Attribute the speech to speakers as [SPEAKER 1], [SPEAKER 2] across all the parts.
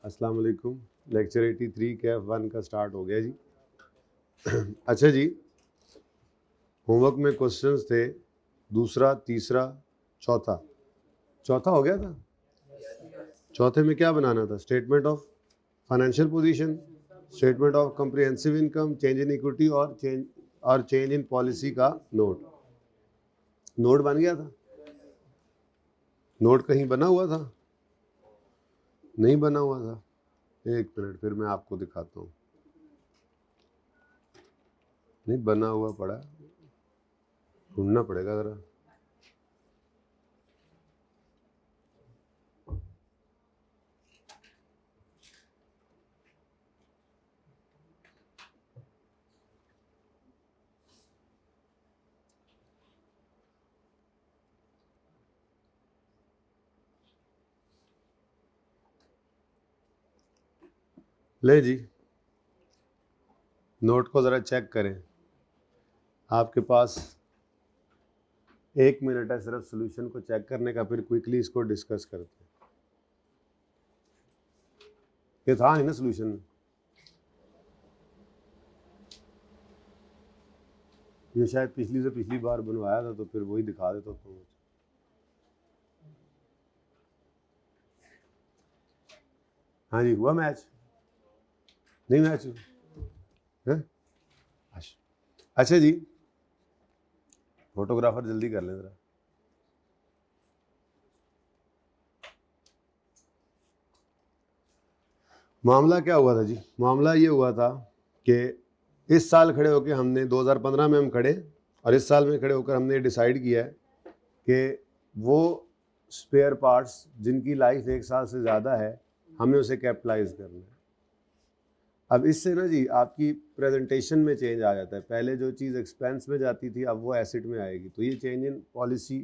[SPEAKER 1] अस्सलाम वालेकुम। लेक्चर 83 कैफ 1 का स्टार्ट हो गया जी। अच्छा जी, होमवर्क में क्वेश्चंस थे दूसरा, तीसरा, चौथा। चौथा हो गया था। चौथे में क्या बनाना था? Statement of financial position, statement of comprehensive income, change in equity और चेंज इन पॉलिसी का नोट। नोट बन गया था? नोट कहीं बना हुआ था? नहीं बना हुआ था। एक मिनट, फिर मैं आपको दिखाता हूँ। नहीं बना हुआ पड़ा, ढूंढना पड़ेगा ज़रा। ले जी, नोट को ज़रा चेक करें। आपके पास 1 मिनट है सिर्फ सोल्यूशन को चेक करने का, फिर क्विकली इसको डिस्कस करते हैं। ये था नहीं ना सोल्यूशन? ये शायद पिछली से पिछली बार बनवाया था, तो फिर वही दिखा देता तो। हाँ जी, हुआ मैच? नहीं मैच है? अच्छा जी, फोटोग्राफर जल्दी कर लें ज़रा। मामला क्या हुआ था जी? मामला ये हुआ था कि इस साल खड़े होकर हमने 2015 में हम खड़े, और इस साल में खड़े होकर हमने डिसाइड किया है कि वो स्पेयर पार्ट्स जिनकी लाइफ 1 साल से ज़्यादा है, हमने उसे कैपिटलाइज करना है। अब इससे ना जी आपकी प्रेजेंटेशन में चेंज आ जाता है। पहले जो चीज़ एक्सपेंस में जाती थी, अब वो एसेट में आएगी। तो ये चेंज इन पॉलिसी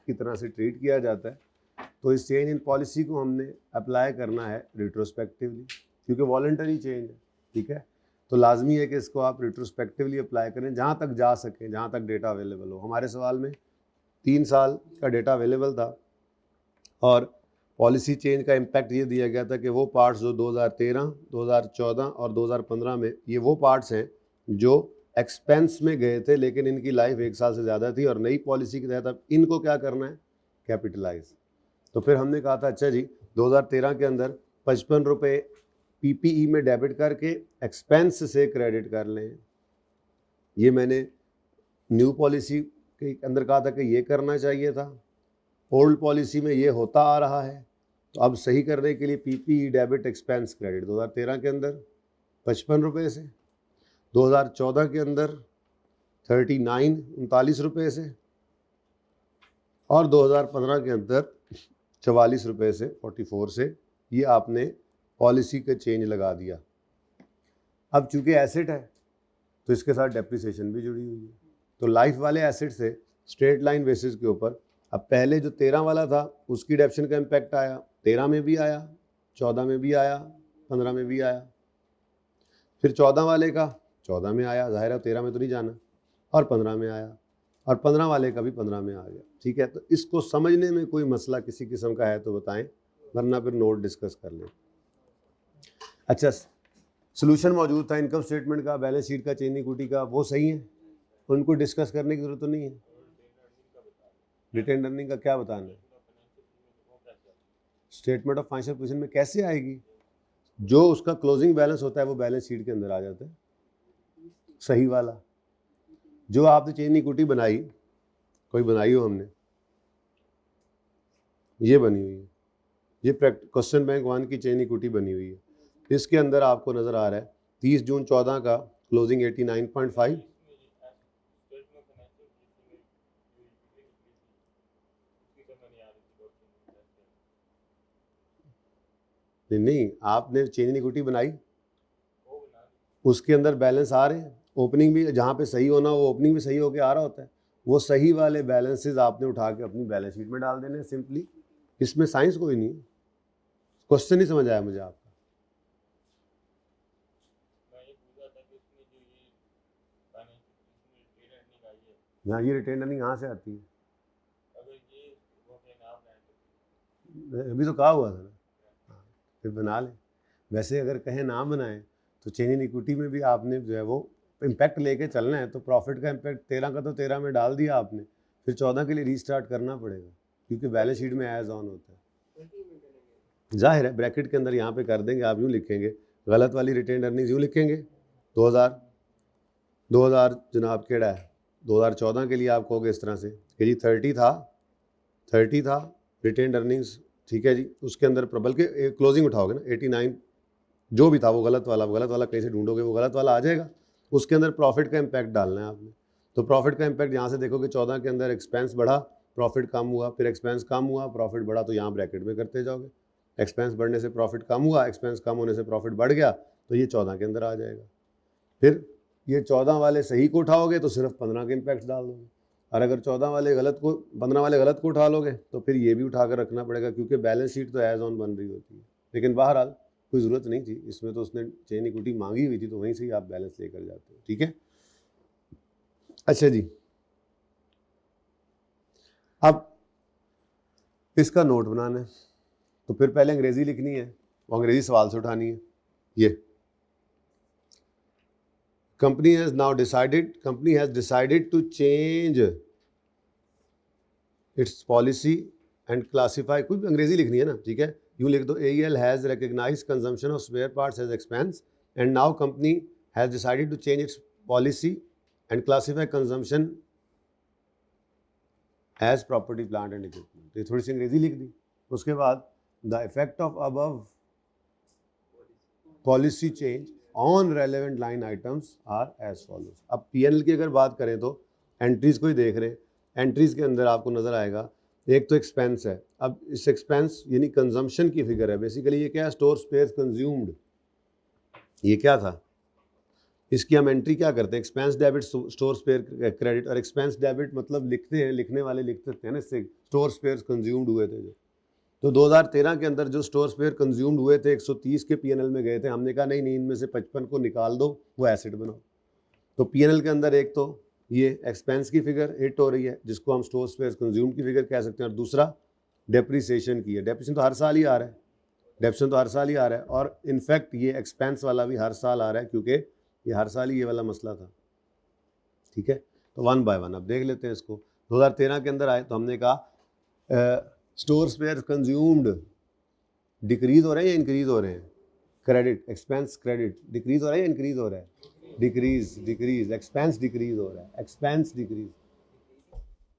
[SPEAKER 1] की तरह से ट्रीट किया जाता है। तो इस चेंज इन पॉलिसी को हमने अप्लाई करना है रिट्रोस्पेक्टिवली, क्योंकि वॉलंटरी चेंज है। ठीक है, तो लाजमी है कि इसको आप रिट्रोस्पेक्टिवली अप्लाई करें, जहाँ तक जा सकें, जहाँ तक डेटा अवेलेबल हो। हमारे सवाल में 3 साल का डेटा अवेलेबल था, और पॉलिसी चेंज का इम्पैक्ट ये दिया गया था कि वो पार्ट्स जो 2013, 2014 और 2015 में, ये वो पार्ट्स हैं जो एक्सपेंस में गए थे, लेकिन इनकी लाइफ 1 साल से ज़्यादा थी, और नई पॉलिसी के तहत अब इनको क्या करना है? कैपिटलाइज। तो फिर हमने कहा था अच्छा जी, 2013 के अंदर 55 रुपये PPE में डेबिट करके एक्सपेंस से क्रेडिट कर लें। ये मैंने न्यू पॉलिसी के अंदर कहा था कि ये करना चाहिए था। ओल्ड पॉलिसी में ये होता आ रहा है, तो अब सही करने के लिए PPE डेबिट एक्सपेंस क्रेडिट 2013 के अंदर 55 रुपये से, 2014 के अंदर 39 रुपये से, और 2015 के अंदर 44 रुपये से 44 से ये आपने पॉलिसी का चेंज लगा दिया। अब चूंकि एसेट है तो इसके साथ डेप्रिसिएशन भी जुड़ी हुई है। तो लाइफ वाले एसेट से स्ट्रेट लाइन बेसिस के ऊपर, अब पहले जो 13 वाला था उसकी डेप्शन का इम्पैक्ट आया, 13 में भी आया, 14 में भी आया, 15 में भी आया। फिर 14 वाले का 14 में आया, जाहिर है 13 में तो नहीं जाना, और 15 में आया, और 15 वाले का भी 15 में आ गया। ठीक है, तो इसको समझने में कोई मसला किसी किस्म का है तो बताएं, वरना फिर नोट डिस्कस कर लें। अच्छा, सोल्यूशन मौजूद था इनकम स्टेटमेंट का, बैलेंस शीट का, चेंज इक्विटी का, वो सही है, उनको डिस्कस करने की जरूरत तो नहीं है। रिटेन अर्निंग का क्या बताना है? स्टेटमेंट ऑफ फाइनेंशियल पोजीशन में कैसे आएगी? जो उसका क्लोजिंग बैलेंस होता है वो बैलेंस शीट के अंदर आ जाता है, सही वाला। जो आपने चेंज इक्विटी बनाई, कोई बनाई हो, हमने ये बनी हुई है, ये क्वेश्चन बैंक 1 की चेंज इक्विटी बनी हुई है। इसके अंदर आपको नजर आ रहा है 30 जून 14 का क्लोजिंग 89.5। नहीं, आपने चेंज इक्विटी बनाई, उसके अंदर बैलेंस आ रहे हैं, ओपनिंग भी जहाँ पे सही होना वो ओपनिंग भी सही होके आ रहा होता है। वो सही वाले बैलेंसेस आपने उठा के अपनी बैलेंस शीट में डाल देने हैं सिंपली। इसमें साइंस कोई नहीं है। क्वेश्चन नहीं समझ आया मुझे आपका। यहाँ ये रिटेन अर्निंग कहाँ से आती है? अभी तो कहा हुआ था ना। हाँ, फिर बना लें। वैसे अगर कहें ना बनाएं तो चेंज इन इक्विटी में भी आपने जो है वो इम्पैक्ट लेके चलना है, तो प्रॉफिट का इम्पैक्ट 13 का तो 13 में डाल दिया आपने, फिर 14 के लिए रीस्टार्ट करना पड़ेगा क्योंकि बैलेंस शीट में एज ऑन होता है। जाहिर है ब्रैकेट के अंदर यहाँ पे कर देंगे, आप यूँ लिखेंगे, गलत वाली रिटेन अर्निंग्स यूँ लिखेंगे 2000 जनाब केड़ा है 2014 के लिए आप कहोगे इस तरह से कि जी 30 था रिटेन अर्निंग्स, ठीक है जी, उसके अंदर बल्कि क्लोजिंग उठाओगे ना 89 जो भी था वो गलत वाला कहीं से ढूंढोगे वो गलत वाला आ जाएगा, उसके अंदर प्रॉफिट का इम्पैक्ट डालना है आपने। तो प्रॉफिट का इम्पैक्ट यहाँ से देखोगे 14 के अंदर एक्सपेंस बढ़ा, प्रॉफिट कम हुआ, फिर एक्सपेंस कम हुआ, प्रॉफिट बढ़ा, तो यहाँ ब्रैकेट में करते जाओगे, एक्सपेंस बढ़ने से प्रॉफिट कम हुआ, एक्सपेंस कम होने से प्रॉफिट बढ़ गया, तो ये 14 के अंदर आ जाएगा। फिर ये 14 वाले सही को उठाओगे तो सिर्फ 15 के इम्पैक्ट डाल दोगे, और अगर 15 वाले गलत को उठा लोगे तो फिर ये भी उठा कर रखना पड़ेगा क्योंकि बैलेंस शीट तो एज ऑन बन रही होती है। लेकिन बहरहाल कोई ज़रूरत नहीं थी इसमें, तो उसने चेन इक्विटी मांगी हुई थी तो वहीं से ही आप बैलेंस लेकर जाते हो, ठीक है। अच्छा जी, अब इसका नोट बनाना है तो फिर पहले अंग्रेजी लिखनी है, वो अंग्रेजी सवाल से उठानी है। ये company has decided to change its policy and classify, कुछ भी अंग्रेजी लिखनी है ना, ठीक है, यूँ लिख दो AEL has recognized consumption of spare parts as expense and now company has decided to change its policy and classify consumption as property plant and equipment। तो ये थोड़ी सी अंग्रेजी लिख दी। उसके बाद the effect of above policy change on relevant line items are as follows. अब P&L की अगर बात करें तो एंट्रीज को ही देख रहे हैं, एंट्रीज के अंदर आपको नज़र आएगा एक तो एक्सपेंस है। अब इस एक्सपेंस यानी कंजम्पशन की फिगर है, बेसिकली ये क्या है, स्टोर स्पेयर कंज्यूम्ड, ये क्या था, इसकी हम एंट्री क्या करते हैं, expense debit store spare credit, और एक्सपेंस डेबिट मतलब लिखते हैं, लिखने वाले लिख सकते हैं ना, इससे स्टोर स्पेयर कंज्यूम्ड हुए थे जो, तो 2013 के अंदर जो स्टोर स्पेयर कंज्यूम्ड हुए थे 130 के P&L में गए थे, हमने कहा नहीं इनमें से 55 को निकाल दो, वो एसेट बनाओ। तो P&L के अंदर एक तो ये एक्सपेंस की फिगर हिट हो रही है जिसको हम स्टोर स्पेयर कंज्यूम्ड की फिगर कह सकते हैं, और दूसरा डेप्रिसिएशन की है। डेप्रिसिएशन तो हर साल ही आ रहा है, और इनफैक्ट ये एक्सपेंस वाला भी हर साल आ रहा है क्योंकि ये हर साल ही ये वाला मसला था, ठीक है। तो 1 बाय 1 अब देख लेते हैं इसको। 2013 के अंदर आए तो हमने कहा स्टोर स्पेयर कंज्यूम्ड डिक्रीज हो रहे हैं या इंक्रीज हो रहे हैं, क्रेडिट एक्सपेंस क्रेडिट डिक्रीज हो रहा है या इंक्रीज हो रहा है, डिक्रीज एक्सपेंस डिक्रीज हो रहा है, एक्सपेंस डिक्रीज,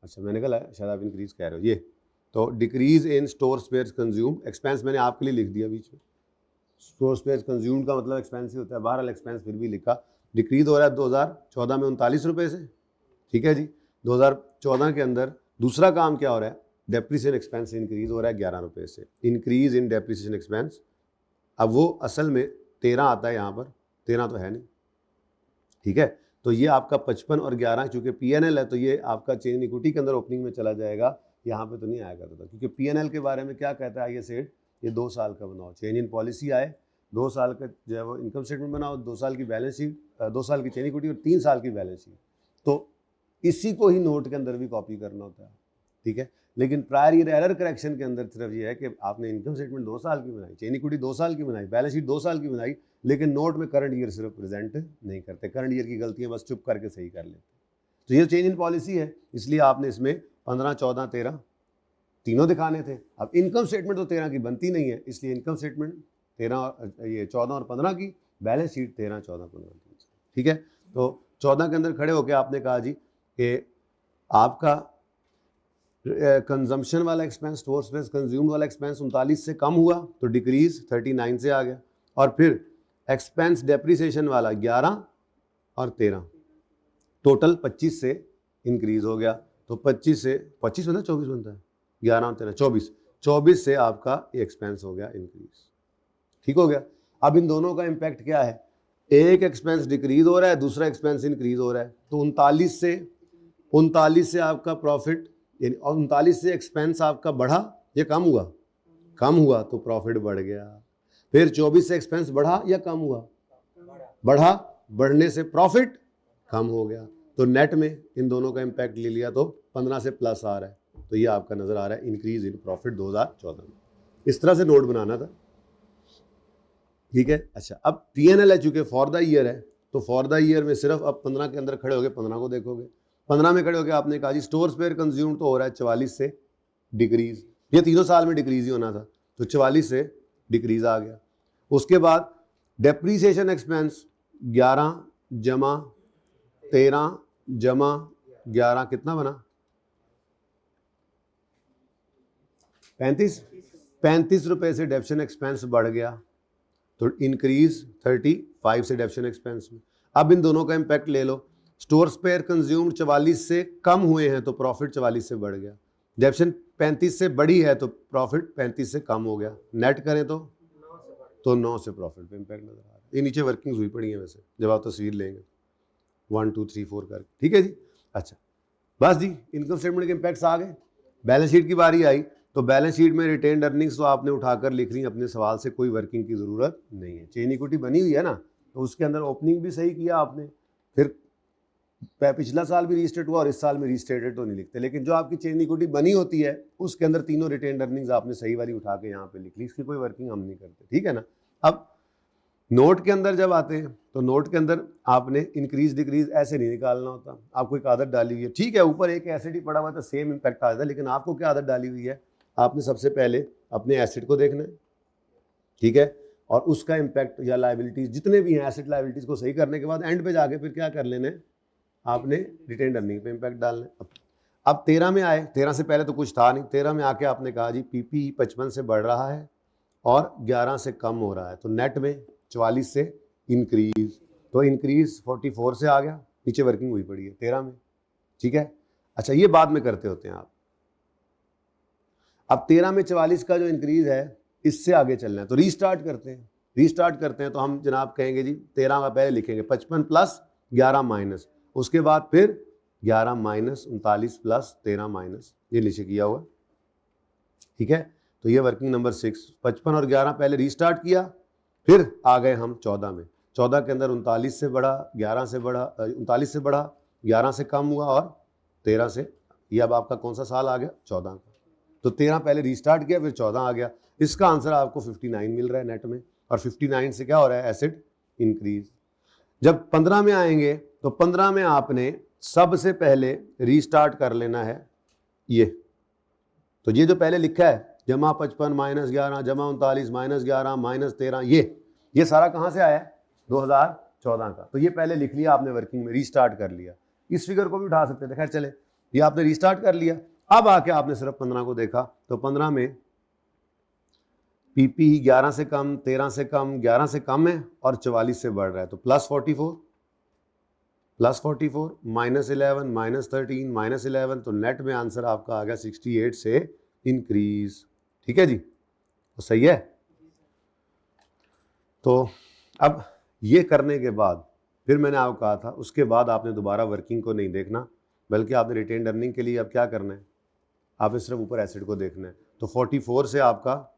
[SPEAKER 1] अच्छा मैंने कहा शायद आप इंक्रीज कह रहे हो, ये तो decrease in store spare consumed, expense मैंने आपके लिए लिख दिया बीच में, स्टोर स्पेयर कंज्यूम्ड का मतलब एक्सपेंस ही होता है, बहरहाल एक्सपेंस फिर भी लिखा, डिक्रीज हो रहा है 2014 में 39 रुपये से, ठीक है जी। 2014 के अंदर दूसरा काम क्या हो रहा है, डेप्रिसिएशन एक्सपेंस इंक्रीज हो रहा है 11 रुपये से, इंक्रीज इन डेप्रिसिएशन एक्सपेंस। अब वो असल में 13 आता है यहाँ पर, 13 तो है नहीं, ठीक है। तो ये आपका 55 और 11 चूँकि P&L है तो ये आपका चेंज इक्विटी के अंदर ओपनिंग में चला जाएगा, यहाँ पे तो नहीं आया करता था क्योंकि P&L के बारे में क्या कहता है ये सेट, ये 2 साल का बनाओ, चेंज इन पॉलिसी आए 2 साल का जो है वो इनकम स्टेटमेंट बनाओ, 2 साल की बैलेंस शीट, 2 साल की चेंज इक्विटी और 3 साल की बैलेंस शीट, तो इसी को ही नोट के अंदर भी कॉपी करना होता है, ठीक है। लेकिन प्रायर ईयर एरर करेक्शन के अंदर सिर्फ ये है कि आपने इनकम स्टेटमेंट 2 साल की बनाई, चेन इक्विटी 2 साल की बनाई, बैलेंस शीट 2 साल की बनाई, लेकिन नोट में करंट ईयर सिर्फ प्रेजेंट नहीं करते, करंट ईयर की गलतियां बस चुप करके सही कर लेते। तो ये चेंज इन पॉलिसी है, इसलिए आपने इसमें 15, 14, 13 तीनों दिखाने थे। अब इनकम स्टेटमेंट तो 13 की बनती नहीं है, इसलिए इनकम स्टेटमेंट 14 और 15 की, बैलेंस शीट 13, 14, 15 की, ठीक है। तो 14 के अंदर खड़े होकर आपने कहा जी कि आपका कंजम्पशन वाला एक्सपेंस, स्टोर स्पेस कंज्यूम्ड वाला एक्सपेंस 39 से कम हुआ तो डिक्रीज 39 से आ गया, और फिर एक्सपेंस डेप्रिसिएशन वाला 11 और 13 टोटल 25 से इंक्रीज हो गया, तो 25 से 25 बनता है 24 बनता है, 11 और 13 24 से आपका एक्सपेंस हो गया इंक्रीज, ठीक हो गया। अब इन दोनों का इम्पैक्ट क्या है, एक एक्सपेंस डिक्रीज हो रहा है, दूसरा एक्सपेंस इंक्रीज हो रहा है, तो 39 से आपका प्रॉफिट यानी 39 से एक्सपेंस आपका बढ़ा या कम हुआ तो प्रॉफिट बढ़ गया। फिर 24 से एक्सपेंस बढ़ा या कम हुआ, बढ़ने से प्रॉफिट कम हो गया, तो नेट में इन दोनों का इम्पैक्ट ले लिया तो 15 से प्लस आ रहा है, तो ये आपका नजर आ रहा है इंक्रीज इन प्रॉफिट 2014 में। इस तरह से नोट बनाना था, ठीक है। अच्छा, अब P&L है चूंकि फॉर द ईयर है, तो फॉर द ईयर में सिर्फ अब 15 के अंदर खड़े हो गए, 15 को देखोगे। 15 में खड़े हो गए, आपने कहा जी स्टोर स्पेयर कंज्यूम तो हो रहा है 44 से डिक्रीज, ये तीनों साल में डिक्रीज ही होना था, तो 44 से डिक्रीज आ गया। उसके बाद डेप्रीसिएशन एक्सपेंस 11 जमा 13 जमा 11 कितना बना 35 रुपए से डेप्शन एक्सपेंस बढ़ गया, तो इंक्रीज 35 से डेप्शन एक्सपेंस में। अब इन दोनों का इम्पैक्ट ले लो, स्टोर स्पेयर कंज्यूम्ड 44 से कम हुए हैं तो प्रॉफिट 44 से बढ़ गया, डेप्शन 35 से बढ़ी है तो प्रॉफिट 35 से कम हो गया, नेट करें तो 9 से प्रॉफिट पे इम्पैक्ट नजर आ रहा है। ये नीचे वर्किंग्स हुई पड़ी है वैसे, जब आप तस्वीर लेंगे 1 2 3 4 करके, ठीक है जी। अच्छा बस जी, इनकम स्टेटमेंट के इम्पैक्ट्स आ गए। बैलेंस शीट की बारी आई, तो बैलेंस शीट में रिटेन्ड अर्निंग्स तो आपने उठाकर लिख ली, अपने सवाल से कोई वर्किंग की ज़रूरत नहीं है। चेन इक्विटी बनी हुई है ना, तो उसके अंदर ओपनिंग भी सही किया आपने, फिर पिछला साल भी रीस्टेट हुआ और इस साल में रीस्टेटेड तो नहीं लिखते, लेकिन जो आपकी चेन इक्विटी बनी होती है उसके अंदर तीनों रिटेन्ड अर्निंग्स आपने सही वाली उठा के यहाँ पे लिख ली, इसकी कोई वर्किंग हम नहीं करते, ठीक है ना। अब नोट के अंदर जब आते हैं तो नोट के अंदर आपने इंक्रीज डिक्रीज ऐसे नहीं निकालना होता, आपको एक आदत डाली हुई है, ठीक है, ऊपर एक एसेट ही पड़ा हुआ है तो सेम इम्पैक्ट आ जाता है, लेकिन आपको क्या आदत डाली हुई है, आपने सबसे पहले अपने एसेट को देखना है, ठीक है, और उसका इम्पैक्ट या लाइबिलिटीज जितने भी हैं एसेट लाइबिलिटीज को सही करने के बाद एंड पे जाके फिर क्या कर लेने, आपने रिटेन्ड अर्निंग पे इम्पैक्ट डालना है। अब 13 में आए, 13 से पहले तो कुछ था नहीं, 13 में आके आपने कहा जी पीपी 55 से बढ़ रहा है और 11 से कम हो रहा है, तो नेट में 44 से इंक्रीज, तो इंक्रीज 44 से आ गया, नीचे वर्किंग हुई पड़ी है 13 में, ठीक है। अच्छा ये बाद में करते होते हैं आप, अब 13 में 44 का जो इंक्रीज है इससे आगे चलना है, तो रीस्टार्ट करते हैं, रीस्टार्ट करते हैं तो हम जनाब कहेंगे जी 13 का पहले लिखेंगे 55 प्लस 11 माइनस, उसके बाद फिर 11 माइनस 39 प्लस 13 माइनस, ये नीचे किया हुआ, ठीक है। तो ये वर्किंग नंबर 6, 55 और 11 पहले रीस्टार्ट किया, फिर आ गए हम 14 में, 14 के अंदर 39 से बढ़ा, 11 से बढ़ा, 39 से बढ़ा, 11 से कम हुआ और 13 से, ये अब आपका कौन सा साल आ गया 14 का, तो 13 पहले रीस्टार्ट किया फिर 14 आ गया, इसका आंसर आपको 59 मिल रहा है नेट में, और 59 से क्या हो रहा है एसेट इंक्रीज। जब 15 में आएंगे तो 15 में आपने सबसे पहले रीस्टार्ट कर लेना है ये, तो ये जो पहले लिखा है जमा 55 माइनस 11 जमा 39 माइनस 11 माइनस 13, ये सारा कहाँ से आया है 2014 का, तो ये पहले लिख लिया आपने वर्किंग में, रीस्टार्ट कर लिया। इस फिगर को भी उठा सकते थे, खैर चले, ये आपने रीस्टार्ट कर लिया। अब आके आपने सिर्फ 15 को देखा, तो 15 में पीपी 11 से कम 13 से कम 11 से कम है और 44 से बढ़ रहा है, तो प्लस 44 माइनस 11 माइनस 13 माइनस 11, तो नेट में आंसर आपका आ गया 68 से इंक्रीज, ठीक है जी, तो सही है। तो अब ये करने के बाद फिर मैंने आपको कहा था उसके बाद आपने दोबारा वर्किंग को नहीं देखना, बल्कि आपने रिटेन्ड अर्निंग के लिए अब क्या करना है, आपने सिर्फ ऊपर एसेट को देखना है, तो 44 से आपका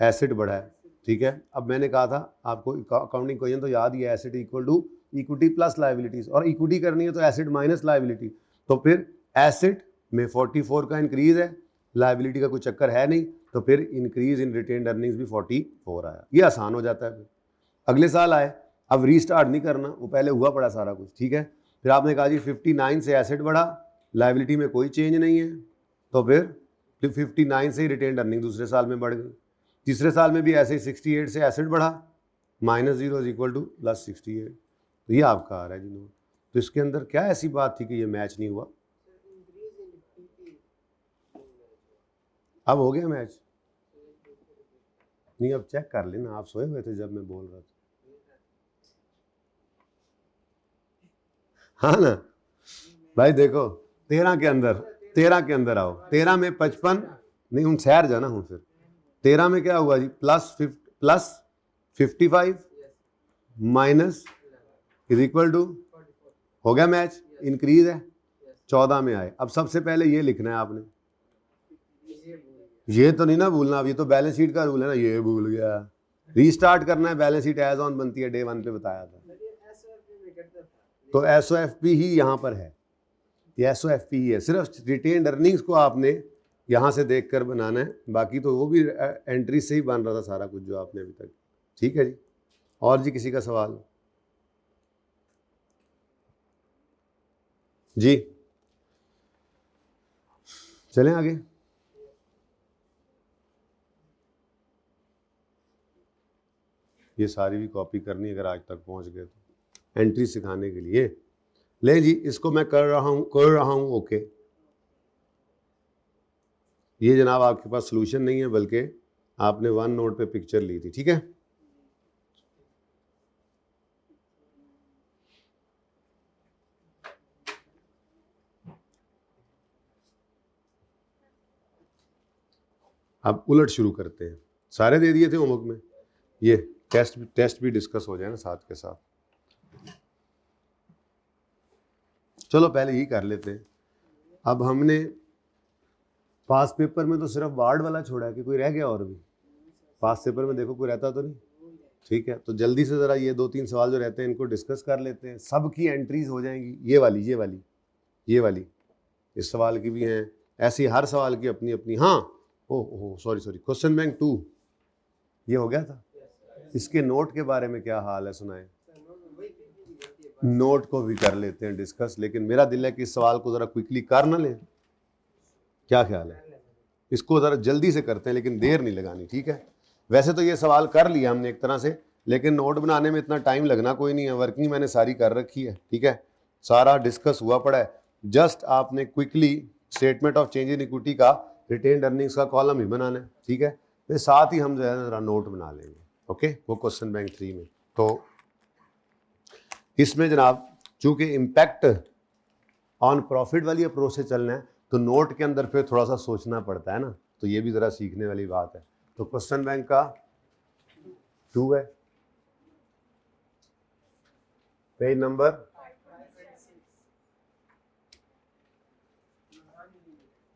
[SPEAKER 1] एसेट बढ़ा है, ठीक है। अब मैंने कहा था आपको अकाउंटिंग क्वेश्चन तो याद ही है, asset equal to equity plus liabilities, और इक्विटी करनी है तो एसेट माइनस लायबिलिटी, तो फिर एसेट में 44 का इंक्रीज है, लायबिलिटी का कोई चक्कर है नहीं, तो फिर इंक्रीज इन रिटेन्ड अर्निंग्स भी 44 आया, ये आसान हो जाता है। फिर अगले साल आए, अब रीस्टार्ट नहीं करना, वो पहले हुआ पड़ा सारा कुछ, ठीक है। फिर आपने कहा जी 59 से एसेट बढ़ा, लायबिलिटी में कोई चेंज नहीं है, तो फिर 59 से ही रिटेन्ड अर्निंग दूसरे साल में बढ़ गई, तीसरे साल में भी ऐसे ही 68 से एसेट बढ़ा, minus 0 is equal two plus 68, तो ये आपका आ रहा है जी नोट। तो इसके अंदर क्या ऐसी बात थी कि ये मैच नहीं हुआ, अब हो गया मैच, नहीं अब चेक कर लेना, आप सोए हुए थे जब मैं बोल रहा था, हाँ ना भाई, देखो 13 के अंदर आओ, 13 में 55 नहीं हूँ सैर जाना हूँ, फिर 13 में क्या हुआ G plus 55 minus is equal to, हो गया मैच, इंक्रीज है। 14 में आए, अब सबसे पहले ये लिखना है आपने, ये तो नहीं ना भूलना, अब ये तो बैलेंस शीट का रूल है ना, ये भूल गया, रीस्टार्ट करना है, बैलेंस शीट एज ऑन बनती है, डे 1 पे बताया था, तो SOFP ही यहाँ पर है, ये SOFP ही है, सिर्फ रिटेन्ड अर्निंग्स को आपने यहाँ से देखकर बनाना है, बाकी तो वो भी एंट्री से ही बन रहा था सारा कुछ जो आपने अभी तक, ठीक है जी। और जी किसी का सवाल? जी चलें आगे। ये सारी भी कॉपी करनी अगर आज तक पहुंच गए तो, एंट्री सिखाने के लिए। ले जी, इसको मैं कर रहा हूं ओके। ये जनाब आपके पास सॉल्यूशन नहीं है, बल्कि आपने वन नोट पे पिक्चर ली थी, ठीक है। अब उलट शुरू करते हैं। सारे दे दिए थे होमवर्क में, ये टेस्ट भी डिस्कस हो जाए ना साथ के साथ। चलो पहले यही कर लेते हैं। अब हमने पास पेपर में तो सिर्फ वार्ड वाला छोड़ा है कि कोई रह गया और भी? पास पेपर में देखो कोई रहता तो नहीं, ठीक है। तो जल्दी से ज़रा ये 2-3 सवाल जो रहते हैं इनको डिस्कस कर लेते हैं। सबकी एंट्रीज हो जाएंगी, ये वाली इस सवाल की भी हैं, ऐसी हर सवाल की अपनी अपनी। हाँ ओह सॉरी क्वेश्चन बैंक 2 ये हो गया था। इसके नोट के बारे में क्या हाल है सुनाए? नोट को भी कर लेते हैं डिस्कस, लेकिन मेरा दिल है कि इस सवाल को ज़रा क्विकली कर ना लें, क्या ख्याल है? इसको ज़रा जल्दी से करते हैं, लेकिन देर नहीं लगानी, ठीक है। वैसे तो ये सवाल कर लिया हमने एक तरह से, लेकिन नोट बनाने में इतना टाइम लगना कोई नहीं है। वर्किंग मैंने सारी कर रखी है, ठीक है, सारा डिस्कस हुआ पड़ा है। जस्ट आपने quickly statement of change in equity का रिटेन्ड अर्निंग्स का कॉलम ही बनाना है, ठीक है। तो साथ ही हम जो है ज़रा नोट बना लेंगे, ओके, वो क्वेश्चन बैंक 3 में। तो इसमें जनाब चूंकि इम्पैक्ट ऑन प्रॉफिट वाली अप्रोच से चलना है, तो नोट के अंदर फिर थोड़ा सा सोचना पड़ता है ना, तो ये भी ज़रा सीखने वाली बात है। तो क्वेश्चन बैंक का 2 है, पेज नंबर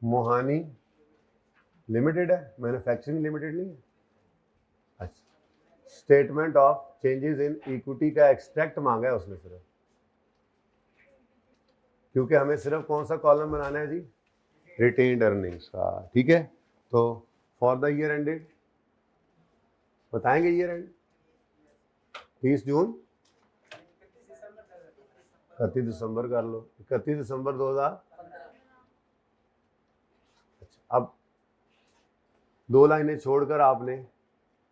[SPEAKER 1] मोहानी लिमिटेड है, मैन्युफैक्चरिंग लिमिटेड नहीं है। अच्छा, statement of changes in equity का एक्सट्रैक्ट मांगा है उसने सिर्फ, क्योंकि हमें सिर्फ कौन सा कॉलम बनाना है जी? रिटेन्ड अर्निंग्स का, ठीक है। तो फॉर द ईयर एंडेड बताएंगे, ईयर एंड 30 जून 31 दिसंबर कर लो, 31 दिसंबर 2000। अच्छा, अब 2 लाइनें छोड़कर आपने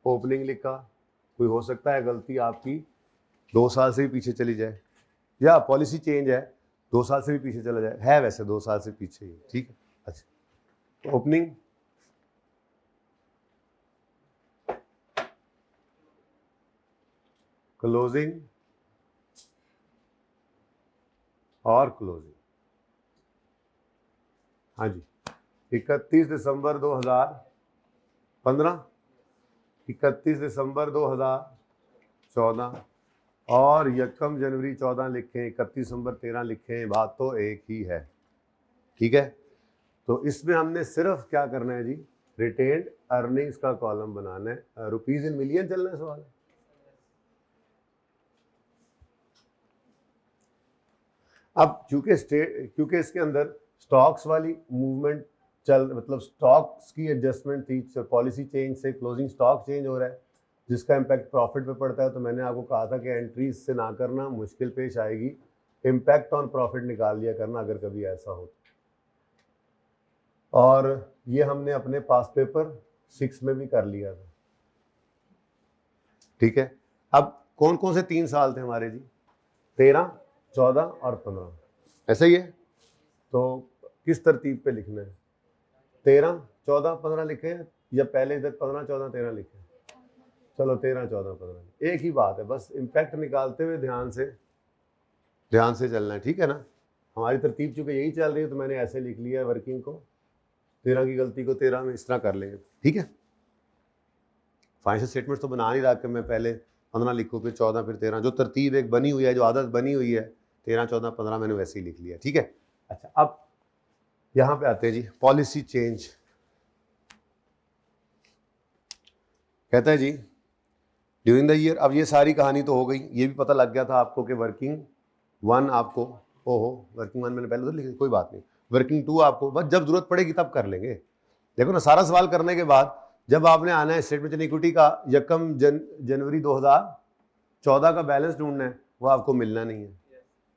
[SPEAKER 1] ओपनिंग लिखा। कोई हो सकता है गलती आपकी 2 साल से भी पीछे चली जाए, या पॉलिसी चेंज है 2 साल से भी पीछे चला जाए, है वैसे 2 साल से पीछे ही, ठीक है। अच्छा, ओपनिंग क्लोजिंग और क्लोजिंग, हाँ जी, 31 दिसंबर 2015, 31 दिसंबर 2014 और 1 जनवरी 14 लिखें, 31 दिसंबर 13 लिखें, बात तो एक ही है, ठीक है। तो इसमें हमने सिर्फ क्या करना है जी? रिटेन्ड अर्निंग्स का कॉलम बनाना है। रुपीज इन मिलियन चलना है सवाल। अब क्योंकि इसके अंदर स्टॉक्स वाली मूवमेंट मतलब स्टॉक्स की एडजस्टमेंट थी, पॉलिसी चेंज से क्लोजिंग स्टॉक चेंज हो रहा है, जिसका इम्पैक्ट प्रॉफिट पे पड़ता है। तो मैंने आपको कहा था कि एंट्री इससे ना करना, मुश्किल पेश आएगी, इम्पैक्ट ऑन प्रॉफिट निकाल लिया करना अगर कभी ऐसा हो। और ये हमने अपने पास पेपर 6 में भी कर लिया था, ठीक है। अब कौन कौन से 3 साल थे हमारे जी? 13, 14 और 15, ऐसा ही है। तो किस तरतीब पे लिखना है? 13, 14, 15 लिखे या पहले इधर 15, 14, 13 लिखे? चलो 13, 14, 15 एक ही बात है, बस इम्पैक्ट निकालते हुए ध्यान से चलना है, ठीक है ना। हमारी तरतीब चूंकि यही चल रही है, तो मैंने ऐसे लिख लिया है वर्किंग को, 13 की गलती को 13 में इस तरह कर लेंगे, ठीक है। फाइनेंशियल स्टेटमेंट तो बना नहीं रहा कि मैं पहले 15 लिखूँ फिर 14 फिर 13, जो तरतीब एक बनी हुई है, जो आदत बनी हुई है, 13, 14, 15 मैंने वैसे ही लिख लिया, ठीक है। अच्छा, अब यहाँ पे आते हैं जी, पॉलिसी चेंज। कहता है जी ड्यूरिंग द ईयर। अब ये सारी कहानी तो हो गई, ये भी पता लग गया था आपको कि वर्किंग 1 आपको, वर्किंग 1 मैंने पहले तो लिखी, कोई बात नहीं, वर्किंग 2 आपको बस जब जरूरत पड़ेगी तब कर लेंगे। देखो ना, सारा सवाल करने के बाद जब आपने आना है स्टेटमेंट ऑफ इक्विटी का 1 जनवरी 2000 14 का बैलेंस ढूंढना है, वो आपको मिलना नहीं है।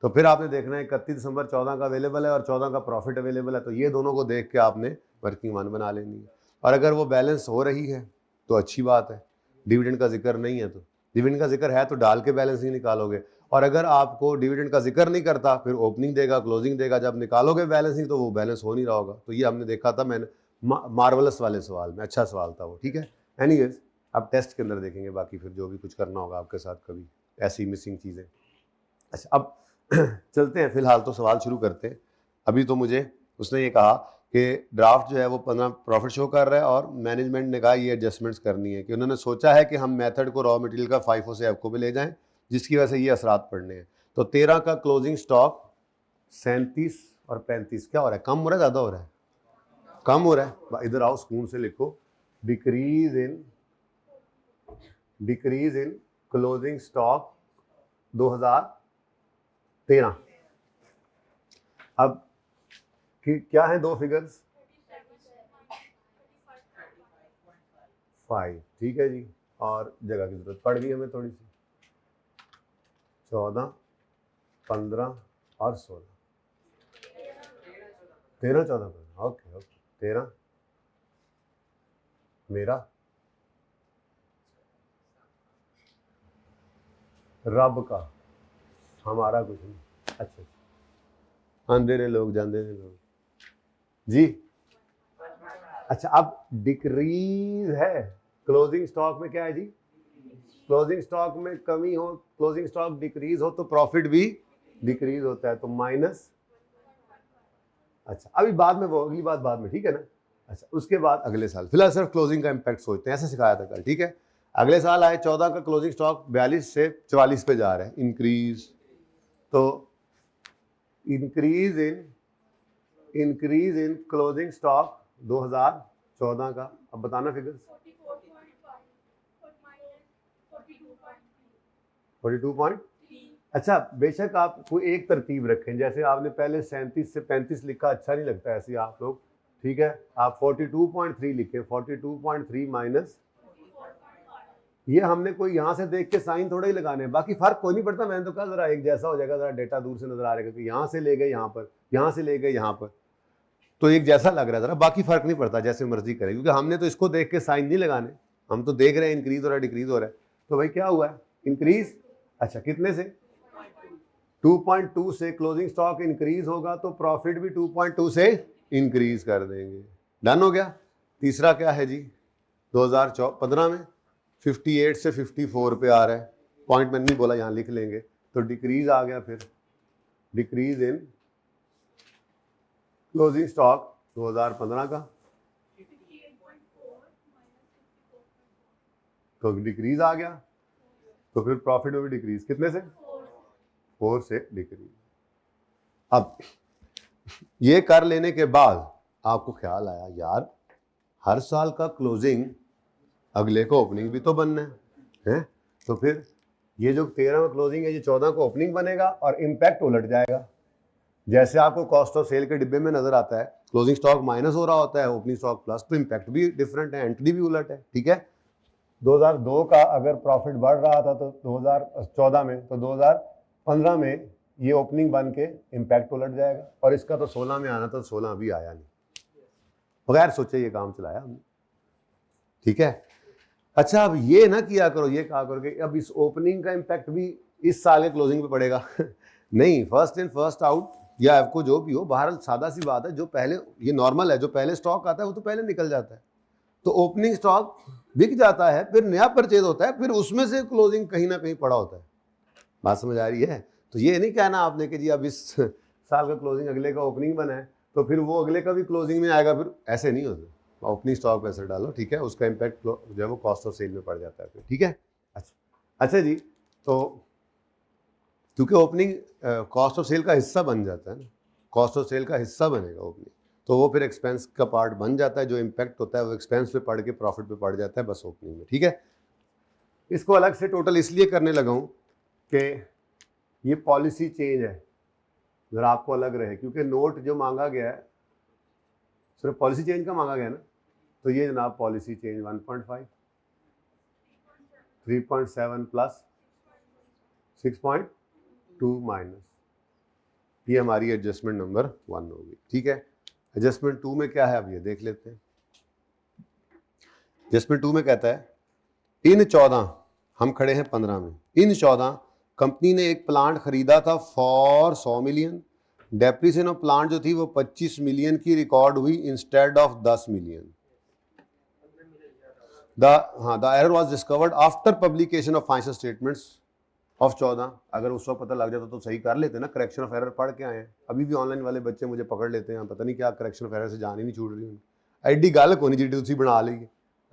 [SPEAKER 1] तो फिर आपने देखना है 31 दिसंबर 14 का अवेलेबल है और 14 का प्रॉफिट अवेलेबल है, तो ये दोनों को देख के आपने वर्किंग वन बना लेनी है। और अगर वो बैलेंस हो रही है तो अच्छी बात है, डिविडेंड का जिक्र नहीं है तो डिविडेंड का जिक्र है तो डाल के बैलेंस ही निकालोगे। और अगर आपको डिविडेंड का जिक्र नहीं करता, फिर ओपनिंग देगा, क्लोजिंग देगा, जब निकालोगे बैलेंसिंग तो वो बैलेंस हो नहीं रहा होगा। तो ये हमने देखा था, मैंने मार्वलस वाले सवाल में, अच्छा सवाल था वो, ठीक है। एनीवेज अब टेस्ट के अंदर देखेंगे, बाकी फिर जो भी कुछ करना होगा आपके साथ कभी ऐसी मिसिंग चीज़ें। अच्छा अब चलते हैं, फिलहाल तो सवाल शुरू करते हैं। अभी तो मुझे उसने ये कहा कि ड्राफ्ट जो है वो 15 प्रॉफिट शो कर रहा है और मैनेजमेंट ने कहा ये एडजस्टमेंट्स करनी है कि उन्होंने सोचा है कि हम मेथड को रॉ मटेरियल का FIFO से एफको पे ले जाएं, जिसकी वजह से ये असरात पड़ने हैं। तो 13 का क्लोजिंग स्टॉक 37 और 35 क्या हो रहा है, कम हो रहा है ज़्यादा हो रहा है? कम हो रहा है। इधर आओ, स्पून से लिखो, डिक्रीज इन क्लोजिंग स्टॉक 2013। अब क्या है दो फिगर्स? 5, ठीक है जी। और जगह की जरूरत पड़ गई हमें थोड़ी सी, 14, 15 और 16, 13, 14, 15, ओके 13 मेरा, रब का, हमारा कुछ नहीं। अच्छा, आंदे ने लोग जाते ने लोग जी। अच्छा अब डिक्रीज है क्लोजिंग स्टॉक में, क्या है जी? क्लोजिंग स्टॉक में कमी हो, क्लोजिंग स्टॉक डिक्रीज हो तो प्रॉफिट भी डिक्रीज होता है, तो माइनस। अच्छा अभी बाद में, वो अगली बात बाद में, ठीक है ना। अच्छा उसके बाद अगले साल, फिलहाल सिर्फ क्लोजिंग का इम्पैक्ट सोचते हैं, ऐसे सिखाया था कल, ठीक है। अगले साल आए 14 का क्लोजिंग स्टॉक 42 से 44 पे जा रहा है, इंक्रीज। तो इंक्रीज इन क्लोजिंग स्टॉक 2014 का, अब बताना फिगर्स। 42. अच्छा बेशक आप कोई एक तरतीब रखें, जैसे आपने पहले 37 से 35 लिखा, अच्छा नहीं लगता ऐसे आप लोग, ठीक है। आप 42.3 लिखें, 42.3 माइनस, ये हमने कोई यहाँ से देख के साइन थोड़ा ही लगाने हैं, बाकी फर्क कोई नहीं पड़ता। मैंने तो कहा जरा एक जैसा हो जाएगा, जरा डेटा दूर से नजर आ रहेगा कि यहाँ से ले गए यहाँ पर, यहाँ से ले गए यहाँ पर, तो एक जैसा लग रहा है जरा, बाकी फर्क नहीं पड़ता, जैसे मर्जी करें, क्योंकि हमने तो इसको देख के साइन नहीं लगाने, हम तो देख रहे हैं इंक्रीज हो रहा है डिक्रीज हो रहा है। तो भाई क्या हुआ है, इंक्रीज। अच्छा कितने से? 2.2 से क्लोजिंग स्टॉक इंक्रीज होगा तो प्रॉफिट भी 2.2 से इंक्रीज कर देंगे। डन हो गया। तीसरा क्या है जी, 2015 में 58 से 54 पे आ रहा है, पॉइंट मैंने नहीं बोला, यहाँ लिख लेंगे, तो डिक्रीज आ गया। फिर डिक्रीज इन क्लोजिंग स्टॉक 2015 का, तो डिक्रीज आ गया, तो फिर प्रॉफिट में भी डिक्रीज, कितने से? 4 से डिक्रीज। अब ये कर लेने के बाद आपको ख्याल आया, यार हर साल का क्लोजिंग अगले को ओपनिंग भी तो बनना है? तो फिर ये जो 13 में क्लोजिंग है, ये 14 को ओपनिंग बनेगा और इम्पैक्ट उलट जाएगा। जैसे आपको कॉस्ट ऑफ सेल के डिब्बे में नजर आता है, क्लोजिंग स्टॉक माइनस हो रहा होता है, ओपनिंग स्टॉक प्लस, तो इम्पैक्ट भी डिफरेंट है, एंट्री भी उलट है, ठीक है। 2002 का अगर प्रॉफिट बढ़ रहा था तो 2014 में, तो 2015 में ये ओपनिंग बन के इम्पैक्ट उलट जाएगा, और इसका तो 16 में आना था, 16 अभी आया नहीं, बगैर सोचे ये काम चलाया हमने, ठीक है। अच्छा अब ये ना किया करो, ये कहा करो कि अब इस ओपनिंग का इम्पैक्ट भी इस साल के क्लोजिंग पे पड़ेगा नहीं, फर्स्ट इन फर्स्ट आउट या आपको जो भी हो, बहरहाल सादा सी बात है, जो पहले, ये नॉर्मल है, जो पहले स्टॉक आता है वो तो पहले निकल जाता है, तो ओपनिंग स्टॉक बिक जाता है, फिर नया परचेज होता है, फिर उसमें से क्लोजिंग कहीं ना कहीं पड़ा होता है। बात समझ आ रही है? तो ये नहीं कहना आपने कि जी अब इस साल का क्लोजिंग अगले का ओपनिंग बना है तो फिर वो अगले का भी क्लोजिंग में आएगा, फिर ऐसे नहीं होता। ओपनिंग स्टॉक पैसे डालो, ठीक है, उसका इम्पैक्ट जो है वो कॉस्ट ऑफ सेल में पड़ जाता है फिर, ठीक है। अच्छा जी, तो क्योंकि ओपनिंग कॉस्ट ऑफ सेल का हिस्सा बन जाता है ना, कॉस्ट ऑफ सेल का हिस्सा बनेगा ओपनिंग, तो वो फिर एक्सपेंस का पार्ट बन जाता है, जो इम्पैक्ट होता है वो एक्सपेंस पे पड़ के प्रॉफिट पे पड़ जाता है बस ओपनिंग में, ठीक है। इसको अलग से टोटल इसलिए करने लगा हूँ कि ये पॉलिसी चेंज है, जरा आपको अलग रहे, क्योंकि नोट जो मांगा गया है सिर्फ पॉलिसी चेंज का मांगा गया ना, तो ये जनाब पॉलिसी चेंज 1.5, 3.7 प्लस 6.2 माइनस, ये हमारी एडजस्टमेंट नंबर 1 होगी। ठीक है, एडजस्टमेंट 2 में क्या है अब ये देख लेते हैं। एडजस्टमेंट 2 में कहता है इन 14, हम खड़े हैं 15 में, इन 14 कंपनी ने एक प्लांट खरीदा था for 100 million, depreciation of plant जो थी वो 25 मिलियन की रिकॉर्ड हुई instead of 10 million. The error was discovered after publication of financial statements of 14। अगर उस वक्त पता लग जाता तो सही कर लेते ना, करेक्शन ऑफ एरर पढ़ के आए हैं। अभी भी ऑनलाइन वाले बच्चे मुझे पकड़ लेते हैं, पता नहीं क्या करेक्शन ऑफ एरर से जान ही नहीं छूट रही उनकी, एडी गल कोनी जी तुसी बना ली।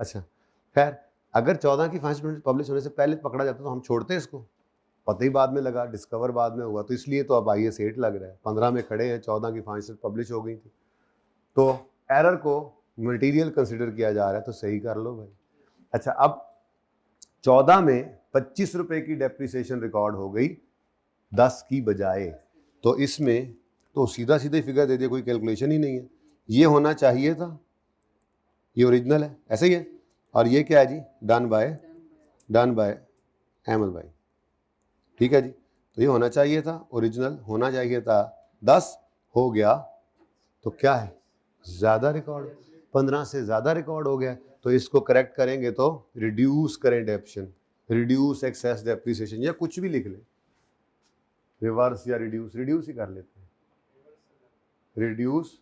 [SPEAKER 1] अच्छा खैर, अगर 14 की फाइनेंशियल स्टेटमेंट पब्लिश होने से पहले पकड़ा जाता तो हम छोड़ते इसको, पता ही बाद में लगा, डिस्कवर बाद में हुआ, तो इसलिए तो अब IAS 8 लग रहा है। 15 में खड़े हैं, 14 की फाइनेंशियल पब्लिश हो गई थी, तो एरर को मटेरियल कंसिडर किया जा रहा है, तो सही कर लो भाई। अच्छा, अब 14 में 25 रुपए की डेप्रिसिएशन रिकॉर्ड हो गई 10 की बजाय, तो इसमें तो सीधा सीधा फिगर दे दिया, कोई कैलकुलेशन ही नहीं है। ये होना चाहिए था, ये ओरिजिनल है, ऐसे ही है, और ये क्या है जी, डन बाय एमल भाई। ठीक है जी, तो ये होना चाहिए था, ओरिजिनल होना चाहिए था, 10 हो गया तो क्या है, ज़्यादा रिकॉर्ड, 15 से ज़्यादा रिकॉर्ड हो गया, तो इसको करेक्ट करेंगे तो रिड्यूस करें डेप्शन, रिड्यूस एक्सेस डेप्रिसिएशन, या कुछ भी लिख लें, रिवर्स या रिड्यूस ही कर लेते हैं, रिड्यूस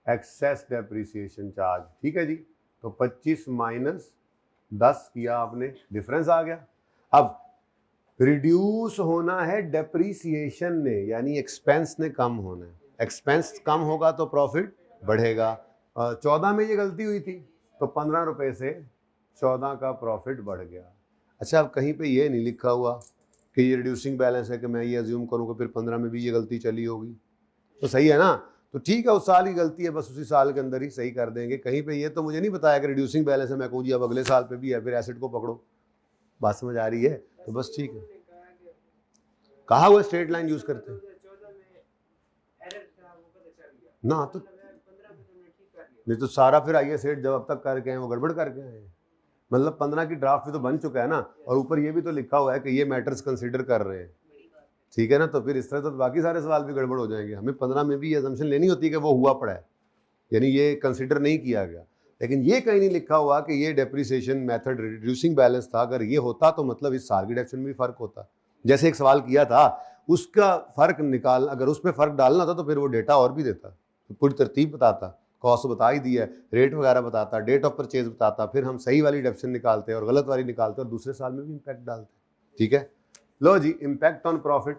[SPEAKER 1] एक्सेस डेप्रिसिएशन चार्ज। ठीक है जी, तो 25 माइनस 10 किया आपने, डिफरेंस आ गया। अब रिड्यूस होना है डेप्रिसिएशन ने, यानी एक्सपेंस ने कम होना है, एक्सपेंस कम होगा तो प्रॉफिट बढ़ेगा। 14 में ये गलती हुई थी, तो 15 रुपए से 14 का प्रॉफिट बढ़ गया। अच्छा, अब कहीं पे ये नहीं लिखा हुआ कि ये रिड्यूसिंग बैलेंस है, कि मैं ये अज्यूम करूँ कि फिर 15 में भी ये गलती चली होगी, तो सही है ना, तो ठीक है, उस साल की गलती है, बस उसी साल के अंदर ही सही कर देंगे। कहीं पे ये तो मुझे नहीं बताया कि रिड्यूसिंग बैलेंस है, मैं कहूँ जी अब अगले साल पे भी है, फिर एसेट को पकड़ो, बात समझ आ रही है, तो बस ठीक है। कहा हुआ स्ट्रेट लाइन यूज करते हैं ना, तो नहीं तो सारा फिर IAS 8 जब अब तक करके आए वो गड़बड़ करके आए, मतलब 15 की ड्राफ्ट भी तो बन चुका है ना, और ऊपर ये भी तो लिखा हुआ है कि ये मैटर्स कंसिडर कर रहे हैं। ठीक है ना, तो फिर इस तरह तो बाकी सारे सवाल भी गड़बड़ हो जाएंगे। हमें 15 में भी ये असम्पशन लेनी होती है कि वो हुआ पड़ा है, यानी ये कंसिडर नहीं किया गया, लेकिन ये कहीं नहीं लिखा हुआ कि ये डेप्रिसिएशन मेथड रिड्यूसिंग बैलेंस था। अगर ये होता तो मतलब इस साल की डेप्रिसिएशन में भी फर्क होता। जैसे एक सवाल किया था, उसका फर्क निकाल, अगर उस पर फर्क डालना था तो फिर वो डेटा और भी देता, तो पूरी तरतीब बताता, कॉस्ट बता ही दिया, रेट वगैरह बताता, डेट ऑफ परचेज बताता, फिर हम सही वाली डेप्रिसिएशन निकालते और गलत वाली निकालते और दूसरे साल में भी इम्पैक्ट डालते। ठीक है, लो जी, इम्पैक्ट ऑन प्रॉफिट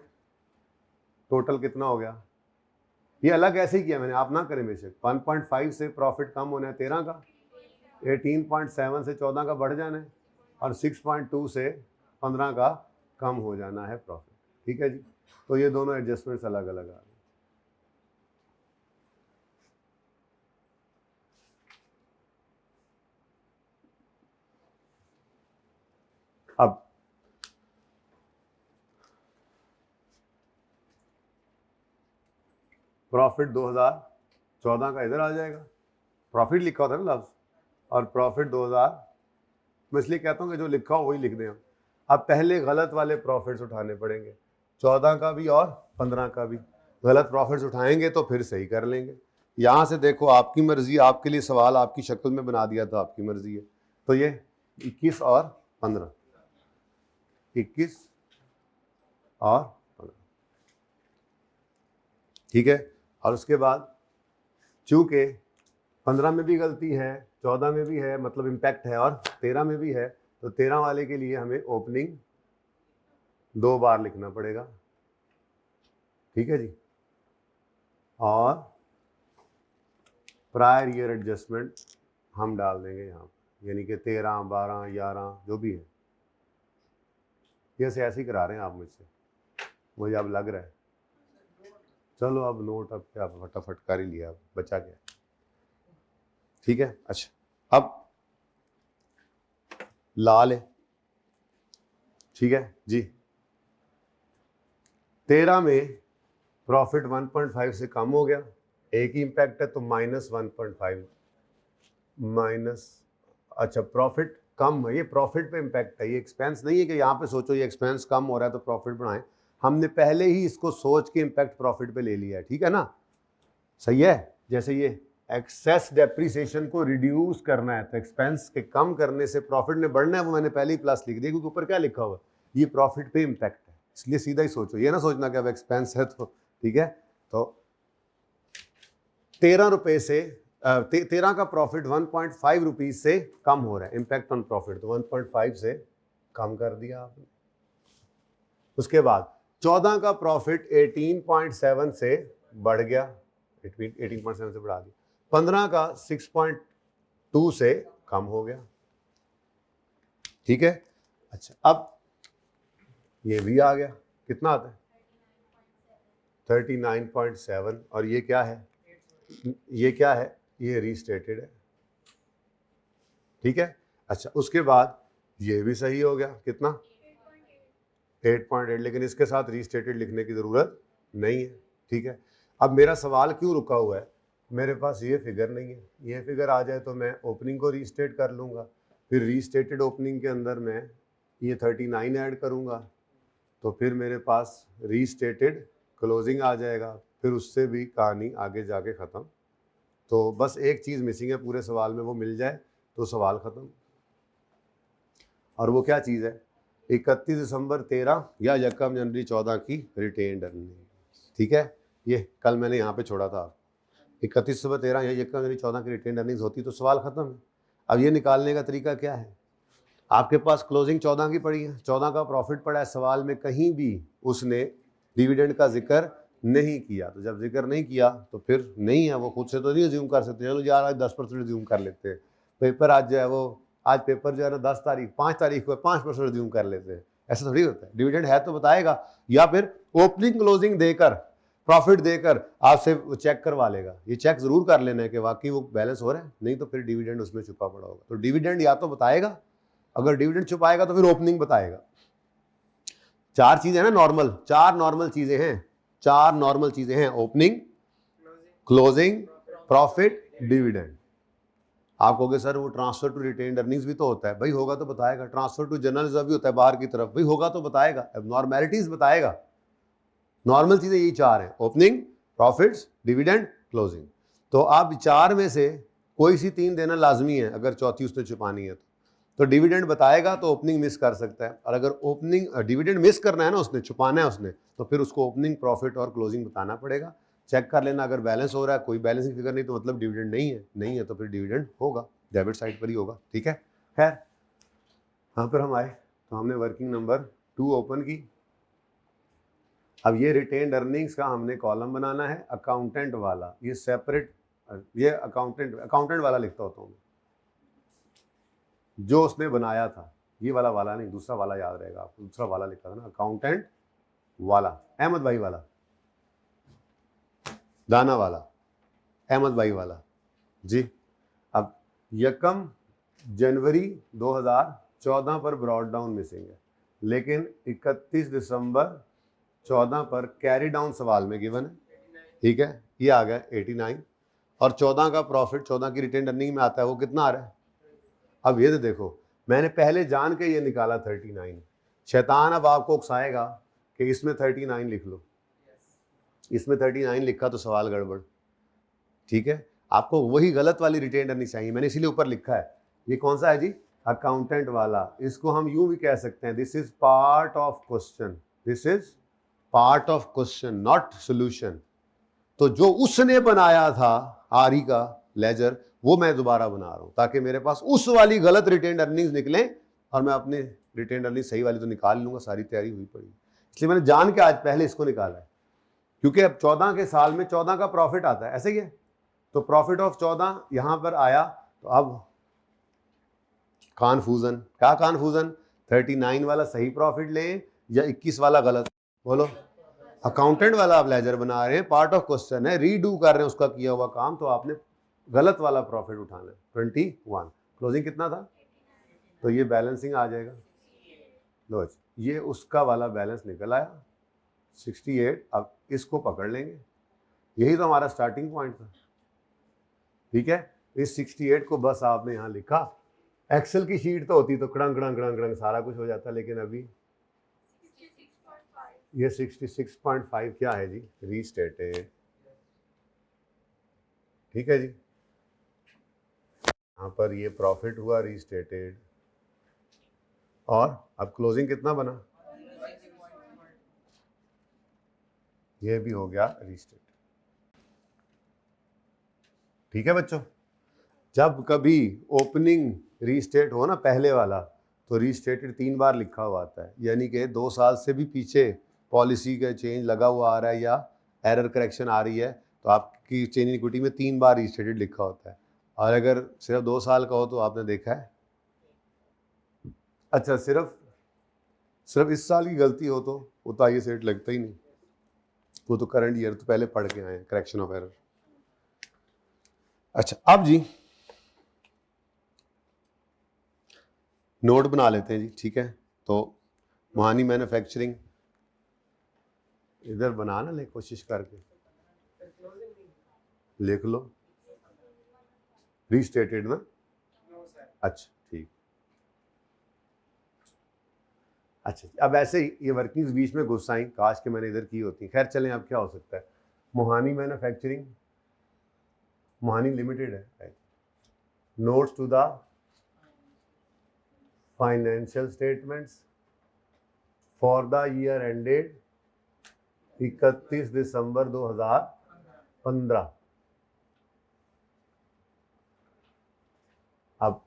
[SPEAKER 1] टोटल कितना हो गया, ये अलग ऐसे ही किया मैंने, आप ना करें बेशक। 1.5 से प्रॉफिट कम होना है 13 का, 18.7 से 14 का बढ़ जाना है, और 6.2 से 15 का कम हो जाना है प्रॉफिट। ठीक है जी, तो ये दोनों एडजस्टमेंट्स अलग अलग आ गए। अब प्रॉफिट 2014 का इधर आ जाएगा, प्रॉफिट लिखा होता है ना लफ्ज, और प्रॉफिट 2000, मैं इसलिए कहता हूँ कि जो लिखा हो वही लिख दें। अब पहले गलत वाले प्रॉफिट्स उठाने पड़ेंगे, 14 का भी और 15 का भी। गलत प्रॉफिट्स उठाएंगे तो फिर सही कर लेंगे। यहाँ से देखो, आपकी मर्जी, आपके लिए सवाल आपकी शक्ल में बना दिया था, आपकी मर्जी है। तो ये 21 और 15, 21 और 15, ठीक है। और उसके बाद चूंकि 15 में भी गलती है, 14 में भी है, मतलब इम्पैक्ट है, और 13 में भी है, तो 13 वाले के लिए हमें ओपनिंग 2 बार लिखना पड़ेगा। ठीक है जी, और प्रायर ईयर एडजस्टमेंट हम डाल देंगे यहाँ पर, यानी कि 13, 12, 11 जो भी है, ये ऐसे ही करा रहे हैं आप मुझसे, मुझे अब लग रहा है। चलो अब नोट, अब क्या फटाफट कर ही लिया, अब बचा गया। ठीक है, अच्छा अब लाल है, ठीक है जी। 13 में प्रॉफिट 1.5 से कम हो गया, एक ही इम्पैक्ट है, तो -1.5 माइनस, अच्छा प्रॉफिट कम है, ये प्रॉफिट पे इम्पैक्ट है, ये एक्सपेंस नहीं है कि यहाँ पे सोचो ये एक्सपेंस कम हो रहा है तो प्रॉफिट बढ़ाएं। हमने पहले ही इसको सोच के इम्पैक्ट प्रॉफिट पे ले लिया है, ठीक है ना, सही है। जैसे ये एक्सेस डेप्रिसिएशन को रिड्यूस करना है तो एक्सपेंस के कम करने से प्रॉफिट ने बढ़ना है, वो मैंने पहले ही प्लस लिख दिया क्योंकि ऊपर क्या लिखा हुआ है, ये प्रॉफिट पे इम्पैक्ट है, इसलिए सीधा ही सोचो, ये ना सोचना कि अब एक्सपेंस है तो ठीक है। तो 13 रुपए से 13 का प्रॉफिट 1.5 रुपीज से कम हो रहा है, इम्पैक्ट ऑन प्रॉफिट, तो 1.5 से कम कर दिया आपने। उसके बाद 14 का प्रॉफिट 18.7 से बढ़ गया, 18.7 से बढ़ा दिया। 15 का 6.2 से कम हो गया, ठीक है। अच्छा, अब ये भी आ गया, कितना आता है 39.7, और ये क्या है, ये क्या है, ये रीस्टेटेड है, ठीक है। अच्छा, उसके बाद ये भी सही हो गया, कितना 8.8, लेकिन इसके साथ रीस्टेटेड लिखने की ज़रूरत नहीं है, ठीक है। अब मेरा सवाल क्यों रुका हुआ है, मेरे पास ये फिगर नहीं है, ये फिगर आ जाए तो मैं ओपनिंग को रीस्टेट कर लूँगा, फिर रीस्टेटेड ओपनिंग के अंदर मैं ये 39 ऐड करूँगा, तो फिर मेरे पास रीस्टेटेड क्लोजिंग आ जाएगा, फिर उससे भी कहानी आगे जाके ख़त्म। तो बस एक चीज़ मिसिंग है पूरे सवाल में, वो मिल जाए तो सवाल ख़त्म। और वो क्या चीज़ है, 31 दिसंबर 13 या 1 जनवरी 14 की रिटेन्ड अर्निंग, ठीक है। ये कल मैंने यहाँ पे छोड़ा था, 31 दिसंबर 13 या 1 जनवरी 14 की रिटेन्ड अर्निंग्स होती तो सवाल ख़त्म है। अब ये निकालने का तरीका क्या है, आपके पास क्लोजिंग 14 की पड़ी है, 14 का प्रॉफिट पड़ा है, सवाल में कहीं भी उसने डिविडेंड का जिक्र नहीं किया, तो जब जिक्र नहीं किया तो फिर नहीं है, वो खुद से तो नहीं अज्यूम कर सकते, चलो यार आज 10% अज्यूम कर लेते हैं, पेपर आज जो है वो, आज पेपर जो है ना 5 तारीख को 5% अज्यूम कर लेते हैं, ऐसा थोड़ी होता है। डिविडेंड है तो बताएगा, या फिर ओपनिंग क्लोजिंग देकर प्रॉफिट देकर आपसे चेक करवा लेगा, ये चेक जरूर कर लेना है कि वाकई वो बैलेंस हो रहा है, नहीं तो फिर डिविडेंड उसमें छुपा पड़ा होगा। तो डिविडेंड या तो बताएगा, अगर डिविडेंड छुपाएगा तो फिर ओपनिंग बताएगा। 4 चीजें ना नॉर्मल, 4 नॉर्मल चीजें हैं, 4 नॉर्मल चीजें हैं, ओपनिंग, क्लोजिंग, प्रॉफिट, डिविडेंड। आप कहोगे सर वो ट्रांसफर टू रिटेन्ड अर्निंग्स भी तो होता है, भाई होगा तो बताएगा, ट्रांसफर टू जनरल रिजर्व भी होता है बाहर की तरफ, भाई होगा तो बताएगा, अब नॉर्मेलिटीज बताएगा। नॉर्मल चीजें यही 4 हैं, ओपनिंग, प्रॉफिट्स, डिविडेंड, क्लोजिंग। तो आप 4 में से कोई सी 3 देना लाजमी है, अगर चौथी उसने छुपानी है तो डिविडेंड बताएगा तो ओपनिंग मिस कर सकता है, और अगर ओपनिंग डिविडेंड मिस करना है ना उसने, छुपाना है उसने, तो फिर उसको ओपनिंग, प्रॉफिट और क्लोजिंग बताना पड़ेगा। चेक कर लेना, अगर बैलेंस हो रहा है, कोई बैलेंसिंग फिगर नहीं तो मतलब डिविडेंड नहीं है तो फिर डिविडेंड होगा, डेबिट साइड पर ही होगा, ठीक है। खैर, यहाँ पर हम आए तो हमने वर्किंग नंबर 2 ओपन की। अब ये रिटेन्ड अर्निंग्स का हमने कॉलम बनाना है, अकाउंटेंट वाला, ये सेपरेट, ये अकाउंटेंट वाला लिखता होता हूँ जो उसने बनाया था, ये वाला नहीं, दूसरा वाला याद रहेगा आपको, दूसरा वाला लिखा था ना, अकाउंटेंट वाला, अहमद भाई वाला, दाना वाला, अहमद भाई वाला जी। अब 1 जनवरी 2014 पर ब्रॉड डाउन मिसिंग है, लेकिन 31 दिसंबर 14 पर कैरी डाउन सवाल में गिवन है, ठीक है, ये आ गया 89, और 14 का प्रॉफिट 14 की रिटेन्ड अर्निंग में आता है, वो कितना आ रहा है। अब ये तो देखो, मैंने पहले जान के ये निकाला 39, शैतान अब आपको उकसाएगा कि इसमें 39 लिख लो, इसमें 39 लिखा तो सवाल गड़बड़, ठीक है। आपको वही गलत वाली रिटेन्ड अर्निंग चाहिए, मैंने इसीलिए ऊपर लिखा है। ये कौन सा है जी, अकाउंटेंट वाला, इसको हम यूं भी कह सकते हैं, this is part of question, this is part of question not solution. तो जो उसने बनाया था आरी का लेजर, वो मैं दोबारा बना रहा हूं ताकि मेरे पास उस वाली गलत रिटेन्ड अर्निंग्स निकले और मैं अपने रिटेन्ड अर्निंग सही वाली तो निकाल लूंगा, सारी तैयारी हुई पड़ी, इसलिए मैंने जान के आज पहले इसको निकाला है, क्योंकि अब 14 के साल में 14 का प्रॉफिट आता है, ऐसे ही है, तो प्रॉफिट ऑफ 14 यहां पर आया, तो अब कन्फ्यूजन, क्या कन्फ्यूजन, 39 वाला सही प्रॉफिट लें या 21 वाला गलत, बोलो। अकाउंटेंट वाला आप लेजर बना रहे हैं, पार्ट ऑफ क्वेश्चन है, रीडू कर रहे हैं उसका किया हुआ काम, तो आपने गलत वाला प्रॉफिट उठाना है। 21 क्लोजिंग कितना था, तो ये बैलेंसिंग आ जाएगा, लो ये उसका वाला बैलेंस निकल आया 68। अब इसको पकड़ लेंगे, यही तो हमारा स्टार्टिंग पॉइंट था, ठीक है। इस 68 को बस आपने यहाँ लिखा एक्सेल की शीट तो होती तो कड़ंग कड़ंग कड़ंग कड़ंग सारा कुछ हो जाता, लेकिन अभी ये 66.5 क्या है जी, रीस्टेटेड। ठीक है जी, यहाँ पर ये प्रॉफिट हुआ रीस्टेटेड, और अब क्लोजिंग कितना बना, ये भी हो गया रीस्टेटेड। ठीक है बच्चों, जब कभी ओपनिंग रीस्टेट हो ना पहले वाला, तो रीस्टेटेड 3 बार लिखा हुआ आता है, यानी कि 2 साल से भी पीछे पॉलिसी का चेंज लगा हुआ आ रहा है या एरर करेक्शन आ रही है, तो आपकी चेंज इन इक्विटी में 3 बार रीस्टेटेड लिखा होता है। और अगर सिर्फ 2 साल का हो तो आपने देखा है, अच्छा सिर्फ इस साल की गलती हो तो वो तो आई सेट लगता ही नहीं, वो तो करंट ईयर तो पहले पढ़ के आए हैं, करेक्शन ऑफ एरर। अच्छा अब जी नोट बना लेते हैं जी, ठीक है। तो मोहानी मैन्युफैक्चरिंग इधर बनाना ले, कोशिश करके लिख लो रीस्टेटेड ना। अच्छा ठीक, अच्छा अब ऐसे ही ये वर्किंग्स बीच में घुस आई, काश के मैंने इधर की होती। खैर चलें, अब क्या हो सकता है, मोहानी मैन्युफैक्चरिंग, मोहानी लिमिटेड है, notes to the financial statements for the year ended 31 December 2015। अब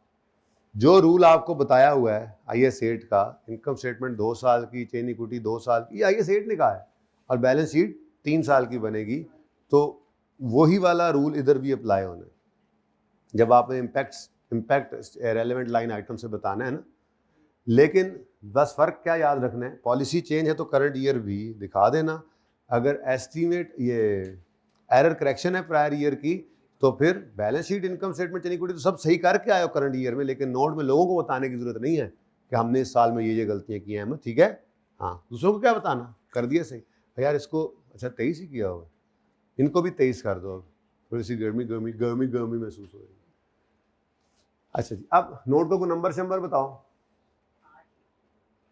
[SPEAKER 1] जो रूल आपको बताया हुआ है IAS 8 का, इनकम स्टेटमेंट 2 साल की, चेन इक्विटी 2 साल की, IAS 8 ने कहा है, और बैलेंस शीट 3 साल की बनेगी, तो वही वाला रूल इधर भी अप्लाई होना है। जब आपने इम्पैक्ट रेलेवेंट लाइन आइटम से बताना है ना, लेकिन बस फर्क क्या याद रखना है, पॉलिसी चेंज है तो करंट ईयर भी दिखा देना, अगर एस्टीमेट ये एरर करेक्शन है प्रायर ईयर की, तो फिर balance sheet, income statement, chain equity तो सब सही करके आए हो करंट ईयर में, लेकिन नोट में लोगों को बताने की जरूरत नहीं है कि हमने इस साल में ये गलतियां की हैं, ठीक है। हाँ, दूसरों को क्या बताना, कर दिया सही यार इसको, अच्छा 23 ही किया होगा, इनको भी 23 कर दो, अब थोड़ी सी गर्मी गर्मी गर्मी गर्मी महसूस हो रही है। अच्छा जी, अब नोटों को नंबर शंबर बताओ।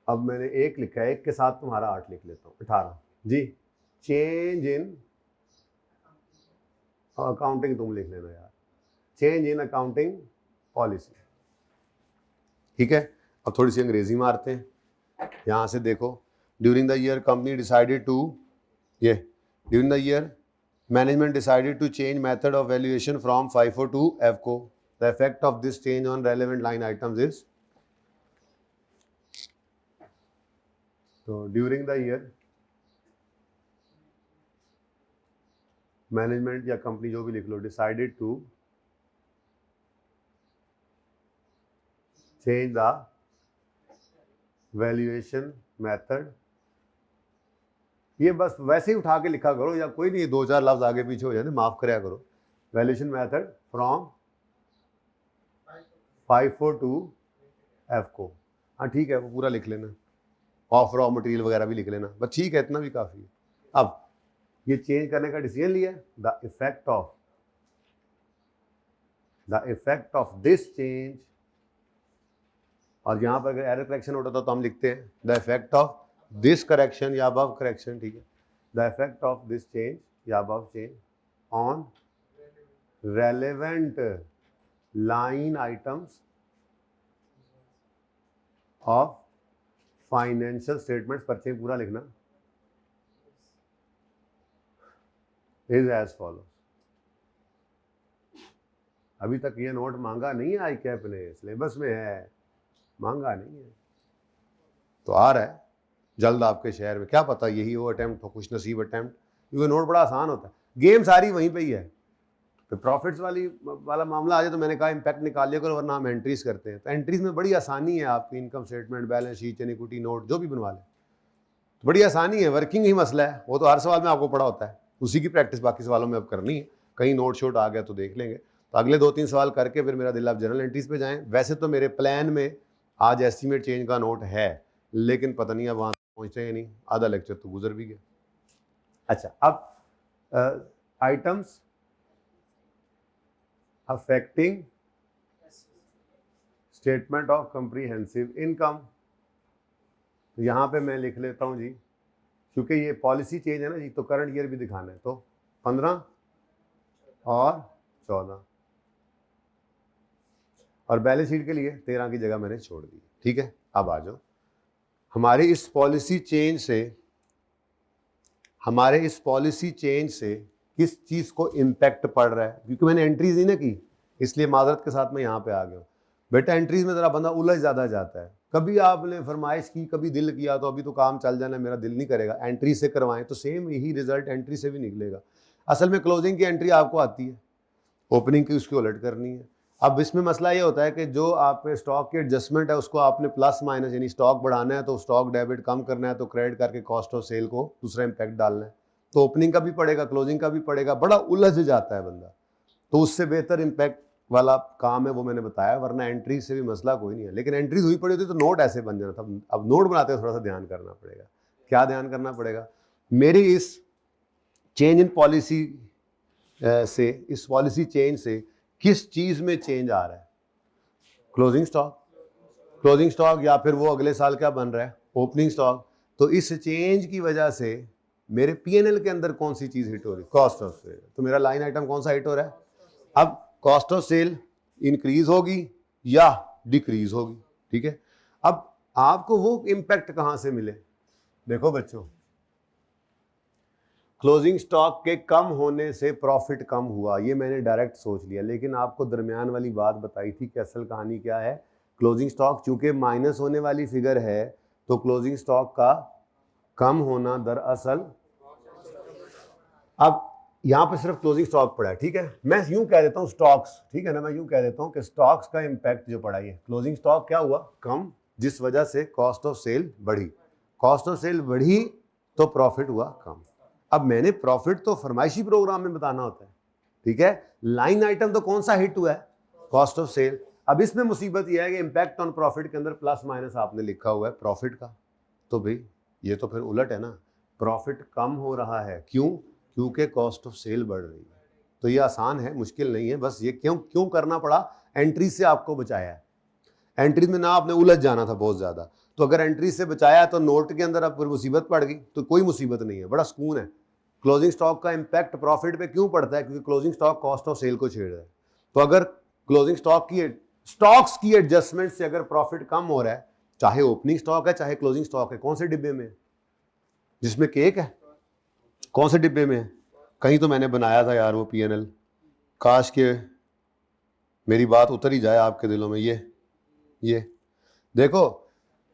[SPEAKER 1] अब मैंने 1 लिखा है, 1 के साथ तुम्हारा 8 लिख लेता हूँ, 18 जी। चेंज इन अकाउंटिंग तुम लिख लेना यार, चेंज इन अकाउंटिंग पॉलिसी। ठीक है, अब थोड़ी सी अंग्रेजी मारते हैं, यहां से देखो, during the year company decided to, ये during the year management decided to change method of valuation from FIFO to EFCO, the effect of this change on relevant line items is, तो ड्यूरिंग द ईयर मैनेजमेंट या company जो भी लिख लो, decided to change the valuation method, ये बस वैसे ही उठा के लिखा करो, या कोई नहीं 2-4 लफ्ज आगे पीछे हो जाते, माफ कराया करो, valuation method from FIFO to EFCO, हाँ ठीक है, वो पूरा लिख लेना, ऑफ रॉ मटेरियल वगैरह भी लिख लेना, बस ठीक है, इतना भी काफ़ी है। अब ये चेंज करने का डिसीजन लिया, the effect of this change, और यहां पर अगर एरर करेक्शन होता था तो हम लिखते हैं the effect of this correction या अबव करेक्शन, ठीक है, the effect of this change या above change on relevant line items of financial statements, पर्चे पूरा लिखना, इज एज फॉलो। अभी तक ये नोट मांगा नहीं है ICAP ने, सिलेबस में है, मांगा नहीं है, तो आ रहा है जल्द आपके शहर में, क्या पता यही वो अटेम्प्ट हो, कुछ नसीब अटेम्प्ट, क्योंकि नोट बड़ा आसान होता है, गेम सारी वहीं पे ही है। तो प्रॉफिट्स वाला मामला आ जाए तो मैंने कहा इम्पैक्ट निकाल लिया करो, वरना हम एंट्रीज करते हैं, तो एंट्रीज में बड़ी आसानी है, आपकी income statement, balance sheet, chain equity note जो भी बनवा लें, तो बड़ी आसानी है, वर्किंग ही मसला है, वो तो हर सवाल में आपको पड़ा होता है, उसी की प्रैक्टिस बाकी सवालों में अब करनी है, कहीं नोट शोट आ गया तो देख लेंगे, तो अगले 2-3 सवाल करके फिर मेरा दिल आप जनरल एंट्रीज पे जाएं। वैसे तो मेरे प्लान में आज एस्टीमेट चेंज का नोट है, लेकिन पता नहीं अब वहाँ पहुँचते हैं नहीं, आधा लेक्चर तो गुजर भी गया। अच्छा, अब items affecting statement of comprehensive income, तो यहाँ पे मैं लिख लेता हूँ जी, क्योंकि ये पॉलिसी चेंज है ना जी, तो करंट ईयर भी दिखाना है, तो 15 और 14, और बैलेंस शीट के लिए 13 की जगह मैंने छोड़ दी। ठीक है, अब आ जाओ हमारे इस पॉलिसी चेंज से किस चीज को इम्पैक्ट पड़ रहा है, क्योंकि मैंने एंट्रीज नहीं ना की, इसलिए माजरत के साथ मैं यहाँ पे आ गया हूँ। बेटा एंट्रीज में जरा बंदा उलझ ज़्यादा जाता है, कभी आपने फरमाइश की, कभी दिल किया, तो अभी तो काम चल जाना, मेरा दिल नहीं करेगा, एंट्री से करवाएं, तो सेम यही रिजल्ट एंट्री से भी निकलेगा। असल में क्लोजिंग की एंट्री आपको आती है, ओपनिंग की उसकी उलट करनी है। अब इसमें मसला ये होता है कि जो आप स्टॉक की एडजस्टमेंट है उसको आपने प्लस माइनस, यानी स्टॉक बढ़ाना है तो स्टॉक डेबिट कम करना है तो क्रेडिट करके कॉस्ट ऑफ सेल को दूसरा इम्पैक्ट डालना है, तो ओपनिंग का भी पड़ेगा, क्लोजिंग का भी पड़ेगा, बड़ा उलझ जाता है बंदा। तो उससे बेहतर इम्पैक्ट वाला काम है वो मैंने बताया, वरना एंट्री से भी मसला कोई नहीं है। लेकिन एंट्रीज हुई पड़ी होती तो नोट ऐसे बन जाना था। अब नोट बनाते हुए थोड़ा सा ध्यान करना पड़ेगा। क्या ध्यान करना पड़ेगा? मेरी इस चेंज इन पॉलिसी से, इस पॉलिसी चेंज से किस चीज में चेंज आ रहा है? क्लोजिंग स्टॉक या फिर वो अगले साल क्या बन रहा है? Opening stock. तो इस चेंज की वजह से मेरे पीएनएल के अंदर कौन सी चीज हिट हो रही? Cost of sale. तो मेरा लाइन आइटम कौन सा हिट हो रहा है? अब कॉस्ट ऑफ सेल इंक्रीज होगी या डिक्रीज होगी। ठीक है, अब आपको वो इंपैक्ट कहां से मिले? देखो बच्चों, क्लोजिंग स्टॉक के कम होने से प्रॉफिट कम हुआ, ये मैंने डायरेक्ट सोच लिया, लेकिन आपको दरमियान वाली बात बताई थी कि असल कहानी क्या है। क्लोजिंग स्टॉक चूंकि माइनस होने वाली फिगर है, तो क्लोजिंग स्टॉक का कम होना दरअसल, अब यहां पर सिर्फ क्लोजिंग स्टॉक पड़ा है। ठीक है, मैं यूं कह देता हूं स्टॉक्स, ठीक है ना, मैं यूं कह देता हूं कि स्टॉक्स का इंपैक्ट जो पड़ा है, क्लोजिंग स्टॉक क्या हुआ? कम, जिस वजह से कॉस्ट ऑफ सेल बढ़ी। कॉस्ट ऑफ सेल बढ़ी तो प्रॉफिट हुआ कम। अब मैंने प्रॉफिट तो फरमाइशी प्रोग्राम में बताना होता है, ठीक है। लाइन आइटम तो कौन सा हिट हुआ है? Cost of sale. अब इसमें मुसीबत यह है कि इंपैक्ट ऑन प्रॉफिट के अंदर प्लस माइनस आपने लिखा हुआ है प्रॉफिट का, तो भाई ये तो फिर उलट है ना, प्रॉफिट कम हो रहा है। क्यों? क्योंकि कॉस्ट ऑफ सेल बढ़ रही है। तो ये आसान है, मुश्किल नहीं है, बस ये क्यों करना पड़ा? एंट्री से आपको बचाया है। एंट्री में ना आपने उलझ जाना था बहुत ज्यादा, तो अगर एंट्री से बचाया तो नोट के अंदर अब फिर मुसीबत पड़ गई, तो कोई मुसीबत नहीं है, बड़ा सुकून है। क्लोजिंग स्टॉक का इंपैक्ट प्रॉफिट पे क्यों पड़ता है? क्योंकि closing stock cost of sale को छेड़ रहा है। तो अगर क्लोजिंग स्टॉक्स की एडजस्टमेंट से अगर प्रॉफिट कम हो रहा है, चाहे ओपनिंग स्टॉक है चाहे क्लोजिंग स्टॉक है, कौन से डिब्बे में है? जिसमें केक है, कौन से डिब्बे में है? कहीं तो मैंने बनाया था यार वो पीएनएल, काश के मेरी बात उतर ही जाए आपके दिलों में। ये देखो,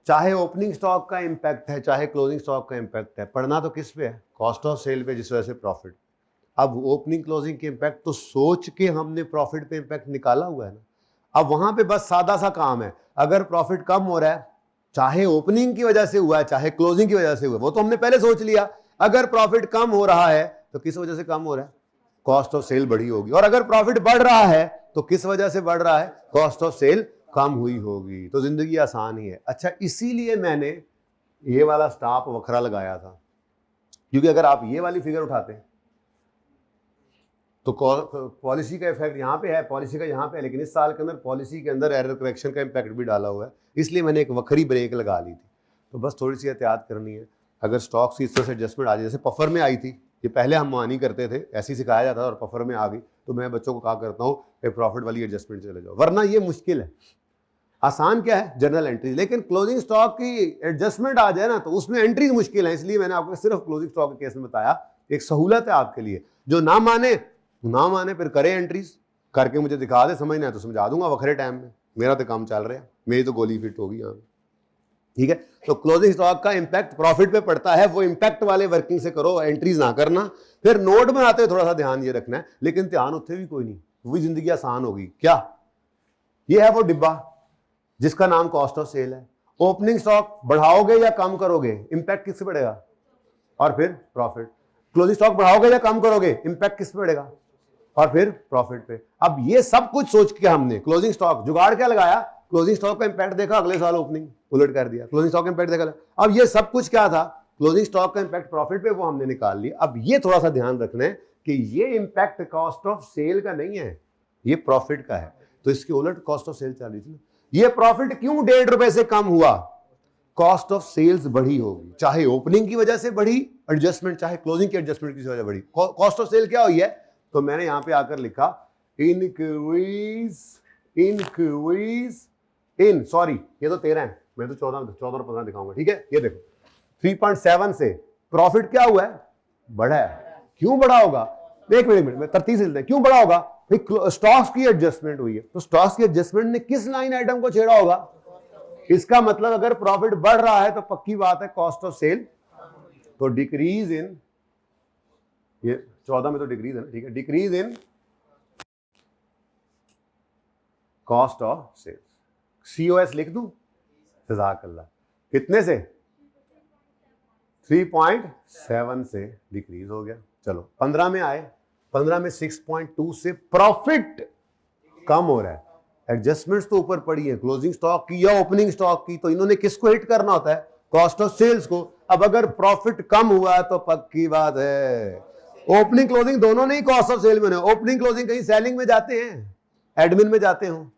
[SPEAKER 1] चाहे ओपनिंग स्टॉक का इंपैक्ट है चाहे क्लोजिंग स्टॉक का इंपैक्ट है, पढ़ना तो किस पे है? कॉस्ट ऑफ सेल पे, जिस वजह से प्रॉफिट। अब ओपनिंग क्लोजिंग के इंपैक्ट तो सोच के हमने प्रॉफिट पे इंपैक्ट निकाला हुआ है ना। अब वहां पे बस सादा सा काम है, अगर प्रॉफिट कम हो रहा है, चाहे ओपनिंग की वजह से हुआ है चाहे क्लोजिंग की वजह से हुआ है, वो तो हमने पहले सोच लिया। अगर प्रॉफिट कम हो रहा है तो किस वजह से कम हो रहा है? कॉस्ट ऑफ सेल बढ़ी होगी। और अगर प्रॉफिट बढ़ रहा है तो किस वजह से बढ़ रहा है? कॉस्ट ऑफ सेल कम हुई होगी। तो जिंदगी आसान ही है। अच्छा, इसीलिए मैंने ये वाला स्टॉप वखरा लगाया था, क्योंकि अगर आप ये वाली फिगर उठाते तो पॉलिसी का इफेक्ट यहाँ पे है, पॉलिसी का यहाँ पे है, लेकिन इस साल के अंदर पॉलिसी के अंदर एरर करेक्शन का इम्पैक्ट भी डाला हुआ है, इसलिए मैंने एक वखरी ब्रेक लगा ली थी। तो बस थोड़ी सी एहतियात करनी है। अगर स्टॉक्स की इस तरह से एडजस्टमेंट आ जाए, जैसे पफर में आई थी, ये पहले हम मानी करते थे, ऐसे ही सिखाया जाता था, और पफर में आ गई, तो मैं बच्चों को कहा करता हूँ कि प्रॉफिट वाली एडजस्टमेंट चले जाओ, वरना ये मुश्किल है। आसान क्या है? General entry. लेकिन क्लोजिंग स्टॉक की एडजस्टमेंट आ जाए ना तो उसमें एंट्री मुश्किल है, इसलिए मैंने आपको सिर्फ क्लोजिंग स्टॉक के केस में बताया। एक सहूलत है आपके लिए, जो ना माने फिर करे एंट्रीज करके मुझे दिखा दे, समझना है तो समझा दूंगा वखरे टाइम में, मेरा तो काम चल रहा है, मेरी तो गोली फिट होगी यहाँ। ठीक है, तो क्लोजिंग स्टॉक का इंपैक्ट प्रॉफिट पे पड़ता है, वो इंपैक्ट वाले वर्किंग से करो, एंट्रीज ना करना। फिर नोट बनाते हुए थोड़ा सा ध्यान ये रखना है, लेकिन ध्यान उत्थे भी कोई नहीं, वही जिंदगी आसान होगी। क्या? ये है वो डिब्बा जिसका नाम कॉस्ट ऑफ सेल है। ओपनिंग स्टॉक बढ़ाओगे या कम करोगे, इंपैक्ट किससे पड़ेगा? और फिर प्रॉफिट। क्लोजिंग स्टॉक बढ़ाओगे या कम करोगे, इंपैक्ट किस पे पड़ेगा? और फिर प्रॉफिट पे। अब ये सब कुछ सोच के हमने क्लोजिंग स्टॉक जुगाड़ क्या लगाया? क्लोजिंग स्टॉक का इंपैक्ट देखा, अगले साल ओपनिंग उलट कर दिया, क्लोजिंग स्टॉक का इंपैक्ट देखा। अब ये सब कुछ क्या था? क्लोजिंग स्टॉक का इंपैक्ट प्रॉफिट पे, वो हमने निकाल लिया। अब ये थोड़ा सा ध्यान रखना है कि ये इंपैक्ट कॉस्ट ऑफ सेल का नहीं है, ये प्रॉफिट का है। तो इसके उलट कॉस्ट ऑफ सेल चल रही थी। ये प्रॉफिट क्यों 1.5 रुपए से कम हुआ? कॉस्ट ऑफ सेल्स बढ़ी होगी, चाहे ओपनिंग की वजह से बढ़ी एडजस्टमेंट, चाहे क्लोजिंग की एडजस्टमेंट की वजह बढ़ी। कॉस्ट ऑफ सेल क्या हुई है? तो मैंने यहां पे आकर लिखा इंक्रीज इन, सॉरी ये तो 13 है, मैं तो 14 और 15 दिखाऊंगा, ठीक है। ये देखो 3.7 से प्रॉफिट क्या हुआ है? बढ़ा है। क्यों बढ़ा होगा? एक मिनट में तरतीब से, क्यों बढ़ा होगा? स्टॉक्स की एडजस्टमेंट हुई है, तो स्टॉक्स की एडजस्टमेंट ने किस लाइन आइटम को छेड़ा होगा? इसका मतलब अगर प्रॉफिट बढ़ रहा है तो पक्की बात है कॉस्ट ऑफ सेल तो डिक्रीज इन, ये 14 में तो डिक्रीज है ना, ठीक है, decrease in cost of sales. COS लिख दूं? जज़ाकल्लाह। कितने से? 3.7 से डिक्रीज हो गया। चलो 15 में आए, 15 में 6.2 से प्रॉफिट कम हो रहा है। एडजस्टमेंट्स तो ऊपर पड़ी है, क्लोजिंग स्टॉक की या ओपनिंग स्टॉक की, तो इन्होंने किसको हिट करना होता है? कॉस्ट ऑफ सेल्स को। अब अगर प्रॉफिट कम हुआ तो पक्की बात है ओपनिंग क्लोजिंग दोनों नहीं कॉस्ट ऑफ सेल में। ओपनिंग क्लोजिंग कहीं सेलिंग में जाते हैं, एडमिन में जाते हो,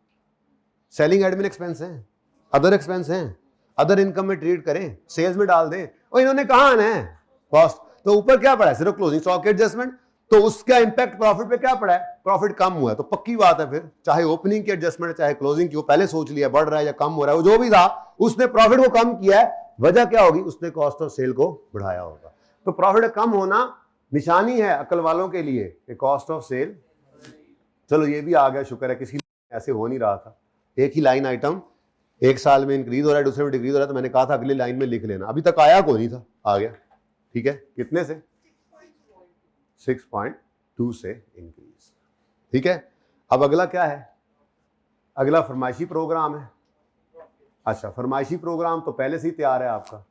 [SPEAKER 1] सेलिंग एडमिन एक्सपेंस है, अदर एक्सपेंस है, अदर इनकम में ट्रीट करें, सेल्स में डाल दें, और इन्होंने कहा आना है कॉस्ट। तो ऊपर क्या पड़ा है? सिर्फ क्लोजिंग स्टॉक एडजस्टमेंट, तो उसका इंपैक्ट प्रॉफिट पे क्या पड़ा है? प्रॉफिट कम हुआ है। तो पक्की बात है फिर चाहे ओपनिंग की एडजस्टमेंट चाहे क्लोजिंग की, वो पहले सोच लिया बढ़ रहा है या कम हो रहा है, वो जो भी था उसने प्रॉफिट को कम किया है। वजह क्या होगी? उसने कॉस्ट ऑफ सेल को बढ़ाया होगा। तो प्रॉफिट कम होना निशानी है अकल वालों के लिए कि कॉस्ट ऑफ सेल, चलो ये भी आ गया, शुक्र है, किसी ऐसे हो नहीं रहा था। एक ही लाइन आइटम एक साल में इंक्रीज हो रहा है, दूसरे में डिक्रीज हो रहा है, तो मैंने कहा था अगली लाइन में लिख लेना, अभी तक आया को नहीं था, आ गया, ठीक है। कितने से? 6.2 से इंक्रीज, ठीक है। अब अगला क्या है? अगला फरमाइशी प्रोग्राम है। अच्छा, फरमाइशी प्रोग्राम तो पहले से ही तैयार है आपका,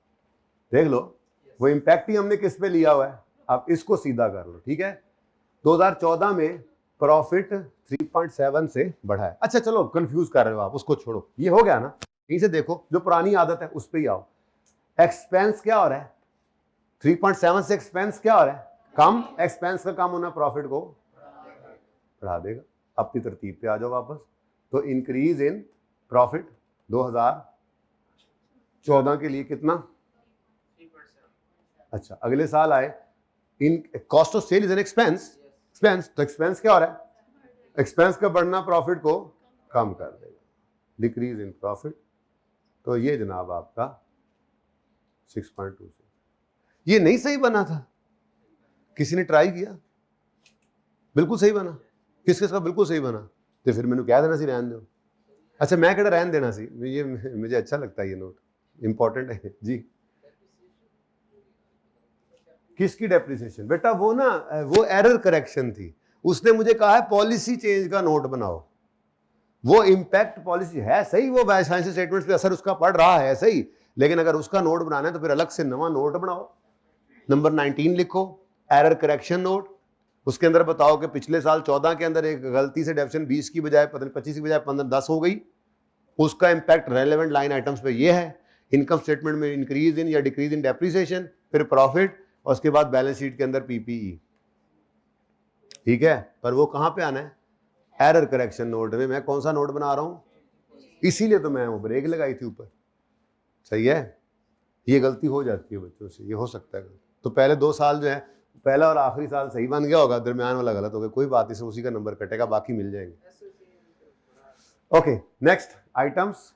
[SPEAKER 1] देख लो, वो इंपैक्ट ही हमने किस पे लिया हुआ है। अब इसको सीधा कर लो, ठीक है। 2014 में प्रॉफिट 3.7 से बढ़ा है। अच्छा चलो, कंफ्यूज कर रहे हो आप, उसको छोड़ो, ये हो गया ना। यहीं से देखो, जो पुरानी आदत है उस पे ही आओ। एक्सपेंस क्या हो रहा है? 3.7 से एक्सपेंस क्या हो रहा है? कम। एक्सपेंस का कम होना प्रॉफिट को बढ़ा देगा। अपनी तरतीब पे आ जाओ वापस। तो इंक्रीज इन प्रॉफिट 2014 के लिए कितना? अच्छा, अगले साल आए, in cost of sale is an expense, तो एक्सपेंस क्या हो रहा है? एक्सपेंस का बढ़ना प्रॉफिट को कम कर देगा, डिक्रीज इन प्रॉफिट। तो ये जनाब आपका 6.2 से, ये नहीं सही बना था, किसी ने ट्राई किया, बिल्कुल सही बना, किस किस का बिल्कुल सही बना, तो फिर मैंने कह देना सी रहने दो। अच्छा, मैं कहता रहने देना सी, ये मुझे अच्छा लगता है, ये नोट इंपॉर्टेंट है जी। किसकी डेप्रिसिएशन? बेटा वो ना, वो एरर करेक्शन थी, उसने मुझे कहा है पॉलिसी चेंज का नोट बनाओ। वो इंपैक्ट पॉलिसी है सही, वो फाइनेंशियल स्टेटमेंट्स पे असर उसका पड़ रहा है सही, लेकिन अगर उसका नोट बनाना है तो फिर अलग से नवा नोट बनाओ, नंबर 19 लिखो, एरर करेक्शन नोट। उसके अंदर बताओ कि पिछले साल 14 के अंदर एक गलती से डेप्रिसिएशन 20 की बजाय 25 की बजाय 15-10 हो गई, उसका इंपैक्ट रेलेवेंट लाइन आइटम्स पे ये है। इनकम स्टेटमेंट में इंक्रीज इन या डिक्रीज इन डेप्रिसिएशन, फिर प्रॉफिट, और उसके बाद बैलेंस शीट के अंदर PPE, ठीक है। पर वो कहां पे आना है? एरर करेक्शन नोट में। मैं कौन सा नोट बना रहा हूं, इसीलिए तो मैं वो ब्रेक लगाई थी ऊपर, सही है। ये गलती हो जाती है बच्चों से, ये हो सकता है। तो पहले 2 साल जो है, पहला और आखिरी साल सही बन गया होगा, दरमियान वाला गलत हो गया, कोई बात नहीं, उसी का नंबर कटेगा, बाकी मिल जाएंगे। Okay, next items.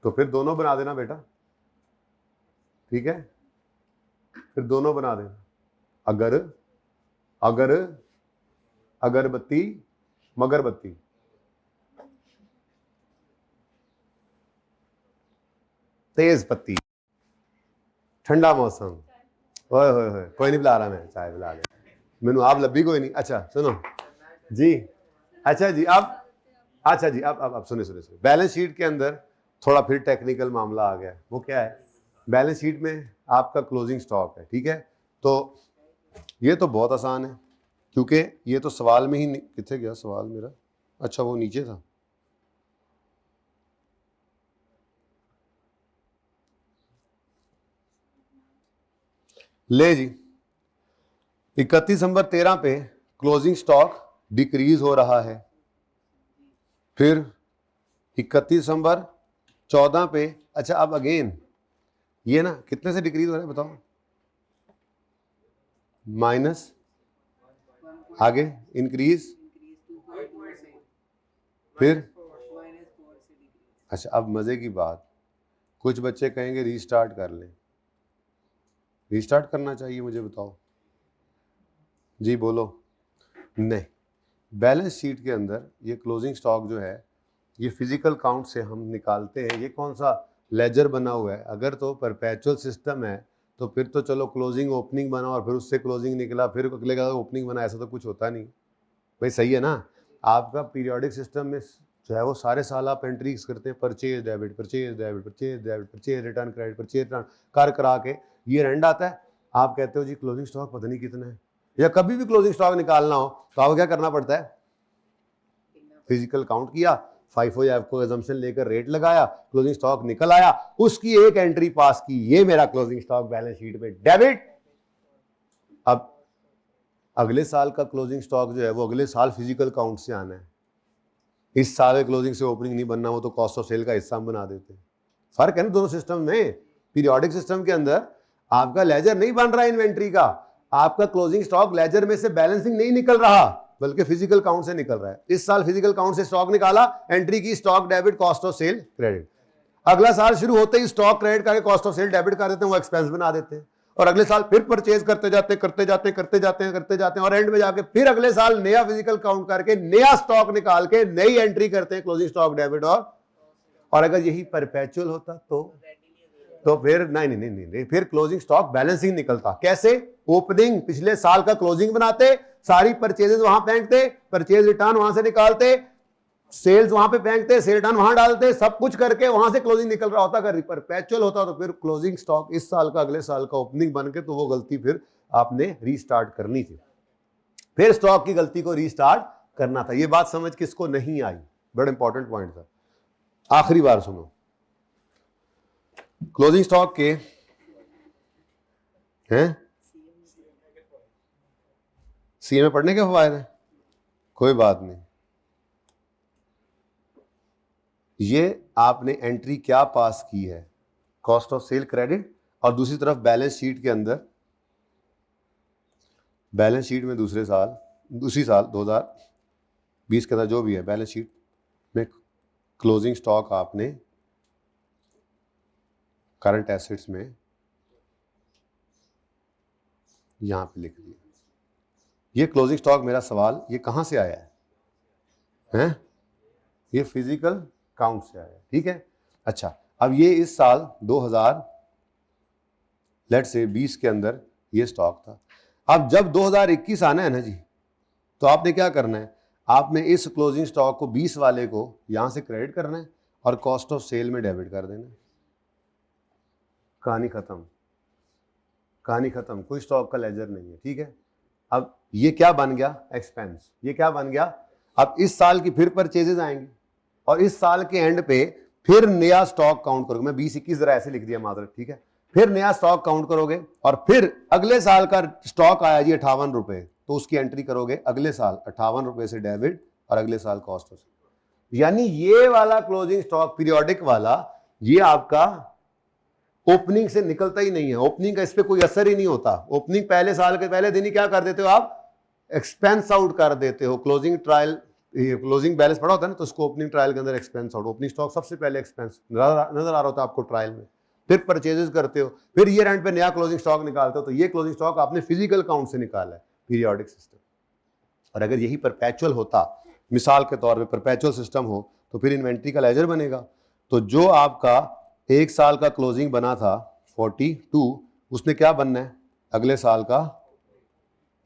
[SPEAKER 1] तो फिर दोनों बना देना बेटा, ठीक है, फिर दोनों बना देना। अगर अगरबत्ती मगरबत्ती, तेज पत्ती, ठंडा मौसम, ओए होए होए, कोई नहीं पिला रहा, मैं चाय पिला दे मैनू, आप लब्बी कोई नहीं। अच्छा सुनो जी, अच्छा जी, अब सुने, बैलेंस शीट के अंदर थोड़ा फिर टेक्निकल मामला आ गया। वो क्या है? बैलेंस शीट में आपका क्लोजिंग स्टॉक है, ठीक है। तो ये तो बहुत आसान है, क्योंकि ये तो सवाल में ही, कितने गया सवाल मेरा? अच्छा वो नीचे था, ले जी। 31 दिसंबर 13 पे क्लोजिंग स्टॉक डिक्रीज हो रहा है, फिर 31 दिसंबर 14 पे। अच्छा अब अगेन ये ना कितने से डिक्रीज हो रहा है बताओ, माइनस, आगे इंक्रीज, फिर अच्छा अब मजे की बात, कुछ बच्चे कहेंगे रीस्टार्ट कर लें, रीस्टार्ट करना चाहिए मुझे बताओ जी, बोलो। नहीं, बैलेंस शीट के अंदर ये क्लोजिंग स्टॉक जो है ये फिजिकल काउंट से हम निकालते हैं। ये कौन सा लेजर बना हुआ है? अगर तो परपेचुअल सिस्टम है तो फिर तो चलो क्लोजिंग ओपनिंग बना और फिर उससे क्लोजिंग निकला, फिर अगले का ओपनिंग बना, ऐसा तो कुछ होता नहीं भाई, सही है ना। आपका पीरियोडिक सिस्टम में जो है वो सारे साल आप एंट्रीज करते हैं, purchase debit, purchase debit, purchase debit, purchase return credit, purchase return कर करा के ये एंड आता है। आप कहते हो जी क्लोजिंग स्टॉक पता नहीं कितना है, या कभी भी क्लोजिंग स्टॉक निकालना हो तो आपको क्या करना पड़ता है? फिजिकल काउंट किया, फाइफो या एफको एजम्पशन लेकर रेट लगाया, क्लोजिंग स्टॉक निकल आया, उसकी एक एंट्री पास की, ये मेरा क्लोजिंग स्टॉक बैलेंस शीट में डेबिट। अब अगले साल का क्लोजिंग स्टॉक जो है वो अगले साल फिजिकल काउंट से आना है। इस साल क्लोजिंग से ओपनिंग नहीं बनना, वो तो कॉस्ट ऑफ सेल का हिस्सा बना देते हैं। फर्क है ना दोनों सिस्टम में। पीरियोडिक सिस्टम के अंदर आपका लेजर नहीं बन रहा है इन्वेंट्री का, आपका क्लोजिंग स्टॉक लेजर में से बैलेंसिंग नहीं निकल रहा बल्कि फिजिकल काउंट से निकल रहा है। इस साल फिजिकल काउंट से स्टॉक निकाला, एंट्री की stock debit, cost of cell credit. अगला साल शुरू होते ही स्टॉक क्रेडिट करके कॉस्ट ऑफ सेल डेबिट कर देते हैं, वो एक्सपेंस बना देते हैं, और अगले साल फिर परचेज करते जाते हैं और एंड में जाके फिर अगले साल नया फिजिकल काउंट करके नया स्टॉक निकाल के नई एंट्री करते हैं, क्लोजिंग स्टॉक डेबिट। और अगर यही परपेचुअल होता तो फिर नहीं, फिर क्लोजिंग स्टॉक बैलेंसिंग निकलता। कैसे? ओपनिंग पिछले साल का क्लोजिंग बनाते, सारी परचेजेस वहां फेंकते, परचेज रिटर्न वहां से निकालते, सेल्स वहां पे फेंकते, सेल रिटर्न वहां डालते, सब कुछ करके वहां से क्लोजिंग निकल रहा होता। अगर परपेचुअल होता तो फिर क्लोजिंग स्टॉक इस साल का अगले साल का ओपनिंग बन के, तो वो गलती फिर आपने रीस्टार्ट करनी थी, फिर स्टॉक की गलती को रीस्टार्ट करना था। ये बात समझ किसको नहीं आई? बड़ा इंपॉर्टेंट पॉइंट था। आखिरी बार सुनो, क्लोजिंग स्टॉक के हैं सी में पढ़ने के फायदे, कोई बात नहीं। ये आपने एंट्री क्या पास की है? कॉस्ट ऑफ सेल क्रेडिट, और दूसरी तरफ बैलेंस शीट के अंदर, बैलेंस शीट में दूसरी साल 2020 के अंदर जो भी है बैलेंस शीट में क्लोजिंग स्टॉक आपने करंट एसेट्स में यहां पे लिख दिया। ये क्लोजिंग स्टॉक, मेरा सवाल ये कहां से आया है? ये फिजिकल काउंट से आया है, ठीक है। अच्छा, अब ये इस साल 2020 के अंदर ये स्टॉक था। अब जब 2021 आना है ना जी, तो आपने क्या करना है? आपने इस क्लोजिंग स्टॉक को 20 वाले को यहां से क्रेडिट करना है और कॉस्ट ऑफ सेल में डेबिट कर देना है। कहानी खत्म, कहानी खत्म, कोई स्टॉक का लेजर नहीं है, ठीक है। अब ये क्या बन गया? एक्सपेंस। ये क्या बन गया? अब इस साल की फिर परचेजेस आएंगी और इस साल के एंड पे फिर नया स्टॉक काउंट करोगे। मैं 20-21 जरा ऐसे लिख दिया मात्र, ठीक है। फिर नया स्टॉक काउंट करोगे और फिर अगले साल का स्टॉक आया जी 58 रुपए, तो उसकी एंट्री करोगे अगले साल 58 रुपए से डेबिट और अगले साल कॉस्ट ऑफ सेल। यानी ये वाला क्लोजिंग स्टॉक पीरियोडिक वाला, ये आपका ओपनिंग से निकलता ही नहीं है। ओपनिंग का इस पे कोई असर ही नहीं होता। ओपनिंग पहले साल के पहले दिन ही क्या कर देते हो आप? एक्सपेंस आउट कर देते हो। क्लोजिंग ट्रायल, क्लोजिंग बैलेंस पड़ा होता है ना, तो उसको ओपनिंग ट्रायल के अंदर एक्सपेंस आउट, ओपनिंग स्टॉक सबसे पहले एक्सपेंस नजर आ रहा होता है आपको ट्रायल में। फिर परचेजेस करते हो, फिर ईयर एंड पे नया क्लोजिंग स्टॉक निकालते हो। तो ये क्लोजिंग स्टॉक आपने फिजिकल काउंट से निकाला है, पीरियोडिक सिस्टम। और अगर यही परपेचुअल होता, मिसाल के तौर पे परपेचुअल सिस्टम हो, तो फिर इन्वेंट्री का लेजर बनेगा। तो जो आपका एक साल का क्लोजिंग बना था 42, उसने क्या बनना है? अगले साल का।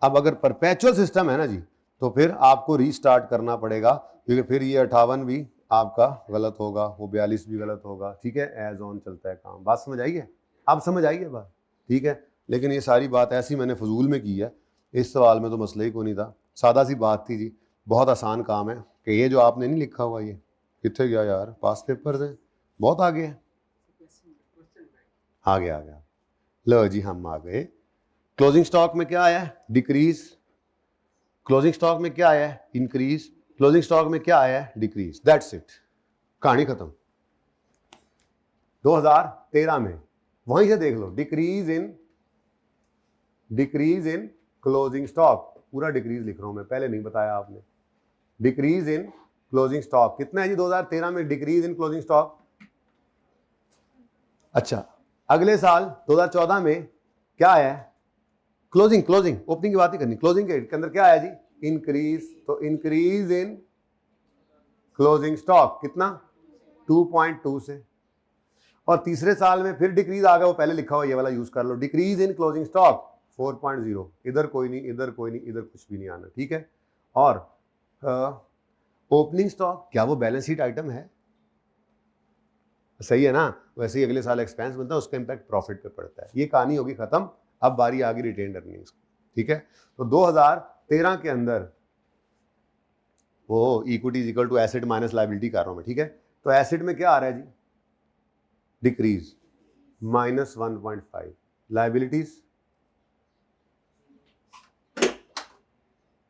[SPEAKER 1] अब अगर परपेचुअल सिस्टम है ना जी, तो फिर आपको रीस्टार्ट करना पड़ेगा, क्योंकि फिर ये 58 भी आपका गलत होगा, वो 42 भी गलत होगा, ठीक है। एज ऑन चलता है काम। बात समझ आई है? आप समझ आई है बात, ठीक है। लेकिन ये सारी बात ऐसी मैंने फजूल में की है, इस सवाल में तो मसला ही कोई नहीं था, सादा सी बात थी जी। बहुत आसान काम है कि ये जो आपने नहीं लिखा हुआ, ये कितने गया यार? पास पेपर्स हैं, बहुत आगे है। आ गया। लो जी, हम आ गए। क्लोजिंग स्टॉक में क्या आया है? डिक्रीज। क्लोजिंग स्टॉक में क्या आया है? इंक्रीज। क्लोजिंग स्टॉक में क्या आया है? डिक्रीज, दैट्स इट, कहानी खत्म। 2013 में वहीं से देख लो, डिक्रीज इन क्लोजिंग स्टॉक, पूरा डिक्रीज लिख रहा हूं मैं, पहले नहीं बताया आपने। डिक्रीज इन क्लोजिंग स्टॉक कितना है जी 2013 में डिक्रीज इन क्लोजिंग स्टॉक? अच्छा, अगले साल 2014 में क्या आया है? क्लोजिंग ओपनिंग की बात ही करनी, क्लोजिंग के अंदर क्या आया जी? इंक्रीज। तो इंक्रीज इन क्लोजिंग स्टॉक कितना? 2.2 से। और तीसरे साल में फिर डिक्रीज आ गया, वो पहले लिखा हुआ ये वाला यूज कर लो, डिक्रीज इन क्लोजिंग स्टॉक 4.0। इधर कोई नहीं, इधर कोई नहीं, इधर कुछ भी नहीं आना, ठीक है। और ओपनिंग स्टॉक, क्या वो बैलेंस शीट आइटम है? सही है ना? वैसे ही अगले साल एक्सपेंस बनता है, उसका इंपैक्ट प्रॉफिट पे पड़ता है। ये कहानी होगी खत्म। अब बारी आ गई रिटेन्ड अर्निंग्स, ठीक है। तो 2013 के अंदर वो equity equal to asset minus liability कर रहा हूं मैं, ठीक है। तो एसेट में क्या आ रहा है जी? डिक्रीज -1.5, लायबिलिटीज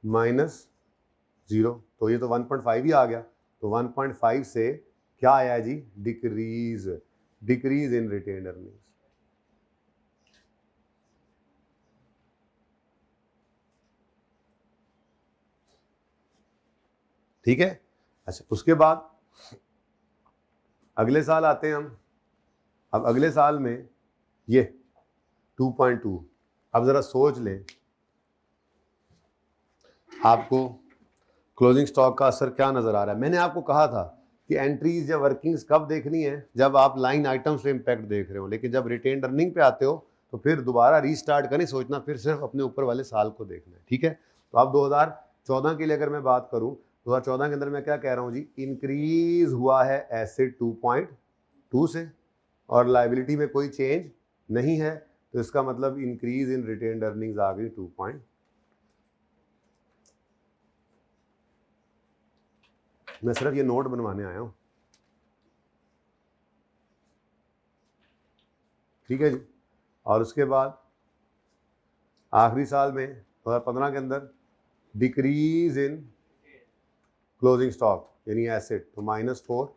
[SPEAKER 1] -0, तो ये तो 1.5 ही आ गया। तो 1.5 से क्या आया है जी? Decrease in retained earnings. ठीक है। अच्छा, उसके बाद अगले साल आते हैं हम। अब अगले साल में ये 2.2, अब जरा सोच लें आपको क्लोजिंग स्टॉक का असर क्या नजर आ रहा है। मैंने आपको कहा था कि एंट्रीज या वर्किंग्स कब देखनी है? जब आप लाइन आइटम से इंपैक्ट देख रहे हो। लेकिन जब रिटेन्ड अर्निंग पे आते हो तो फिर दोबारा रीस्टार्ट का नहीं सोचना, फिर सिर्फ अपने ऊपर वाले साल को देखना है, ठीक है। तो अब 2014 के लिए अगर मैं बात करूं, 2014 के अंदर मैं क्या कह रहा हूं जी? इंक्रीज हुआ है एसेट 2.2 से और लायबिलिटी में कोई चेंज नहीं है, तो इसका मतलब इंक्रीज इन रिटेन्ड अर्निंग्स आ गई 2. मैं सिर्फ ये नोट बनवाने आया हूं, ठीक है जी। और उसके बाद आखिरी साल में 2015 के अंदर डिक्रीज इन क्लोजिंग स्टॉक यानी एसेट, तो -4,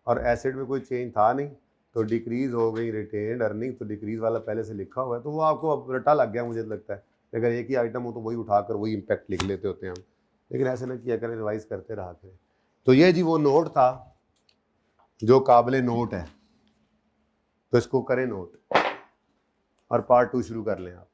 [SPEAKER 1] और एसेट में कोई चेंज था नहीं, तो डिक्रीज हो गई रिटेन्ड अर्निंग। तो डिक्रीज वाला पहले से लिखा हुआ है, तो वो आपको अब रटा लग गया मुझे लगता है। अगर एक ही आइटम हो तो वही उठाकर वही इंपैक्ट लिख लेते होते हैं हम, लेकिन ऐसे ना किया करें, रिवाइज करते रहा करें। तो ये जी वो नोट था जो काबिले नोट है, तो इसको करें नोट और पार्ट 2 शुरू कर लें आप।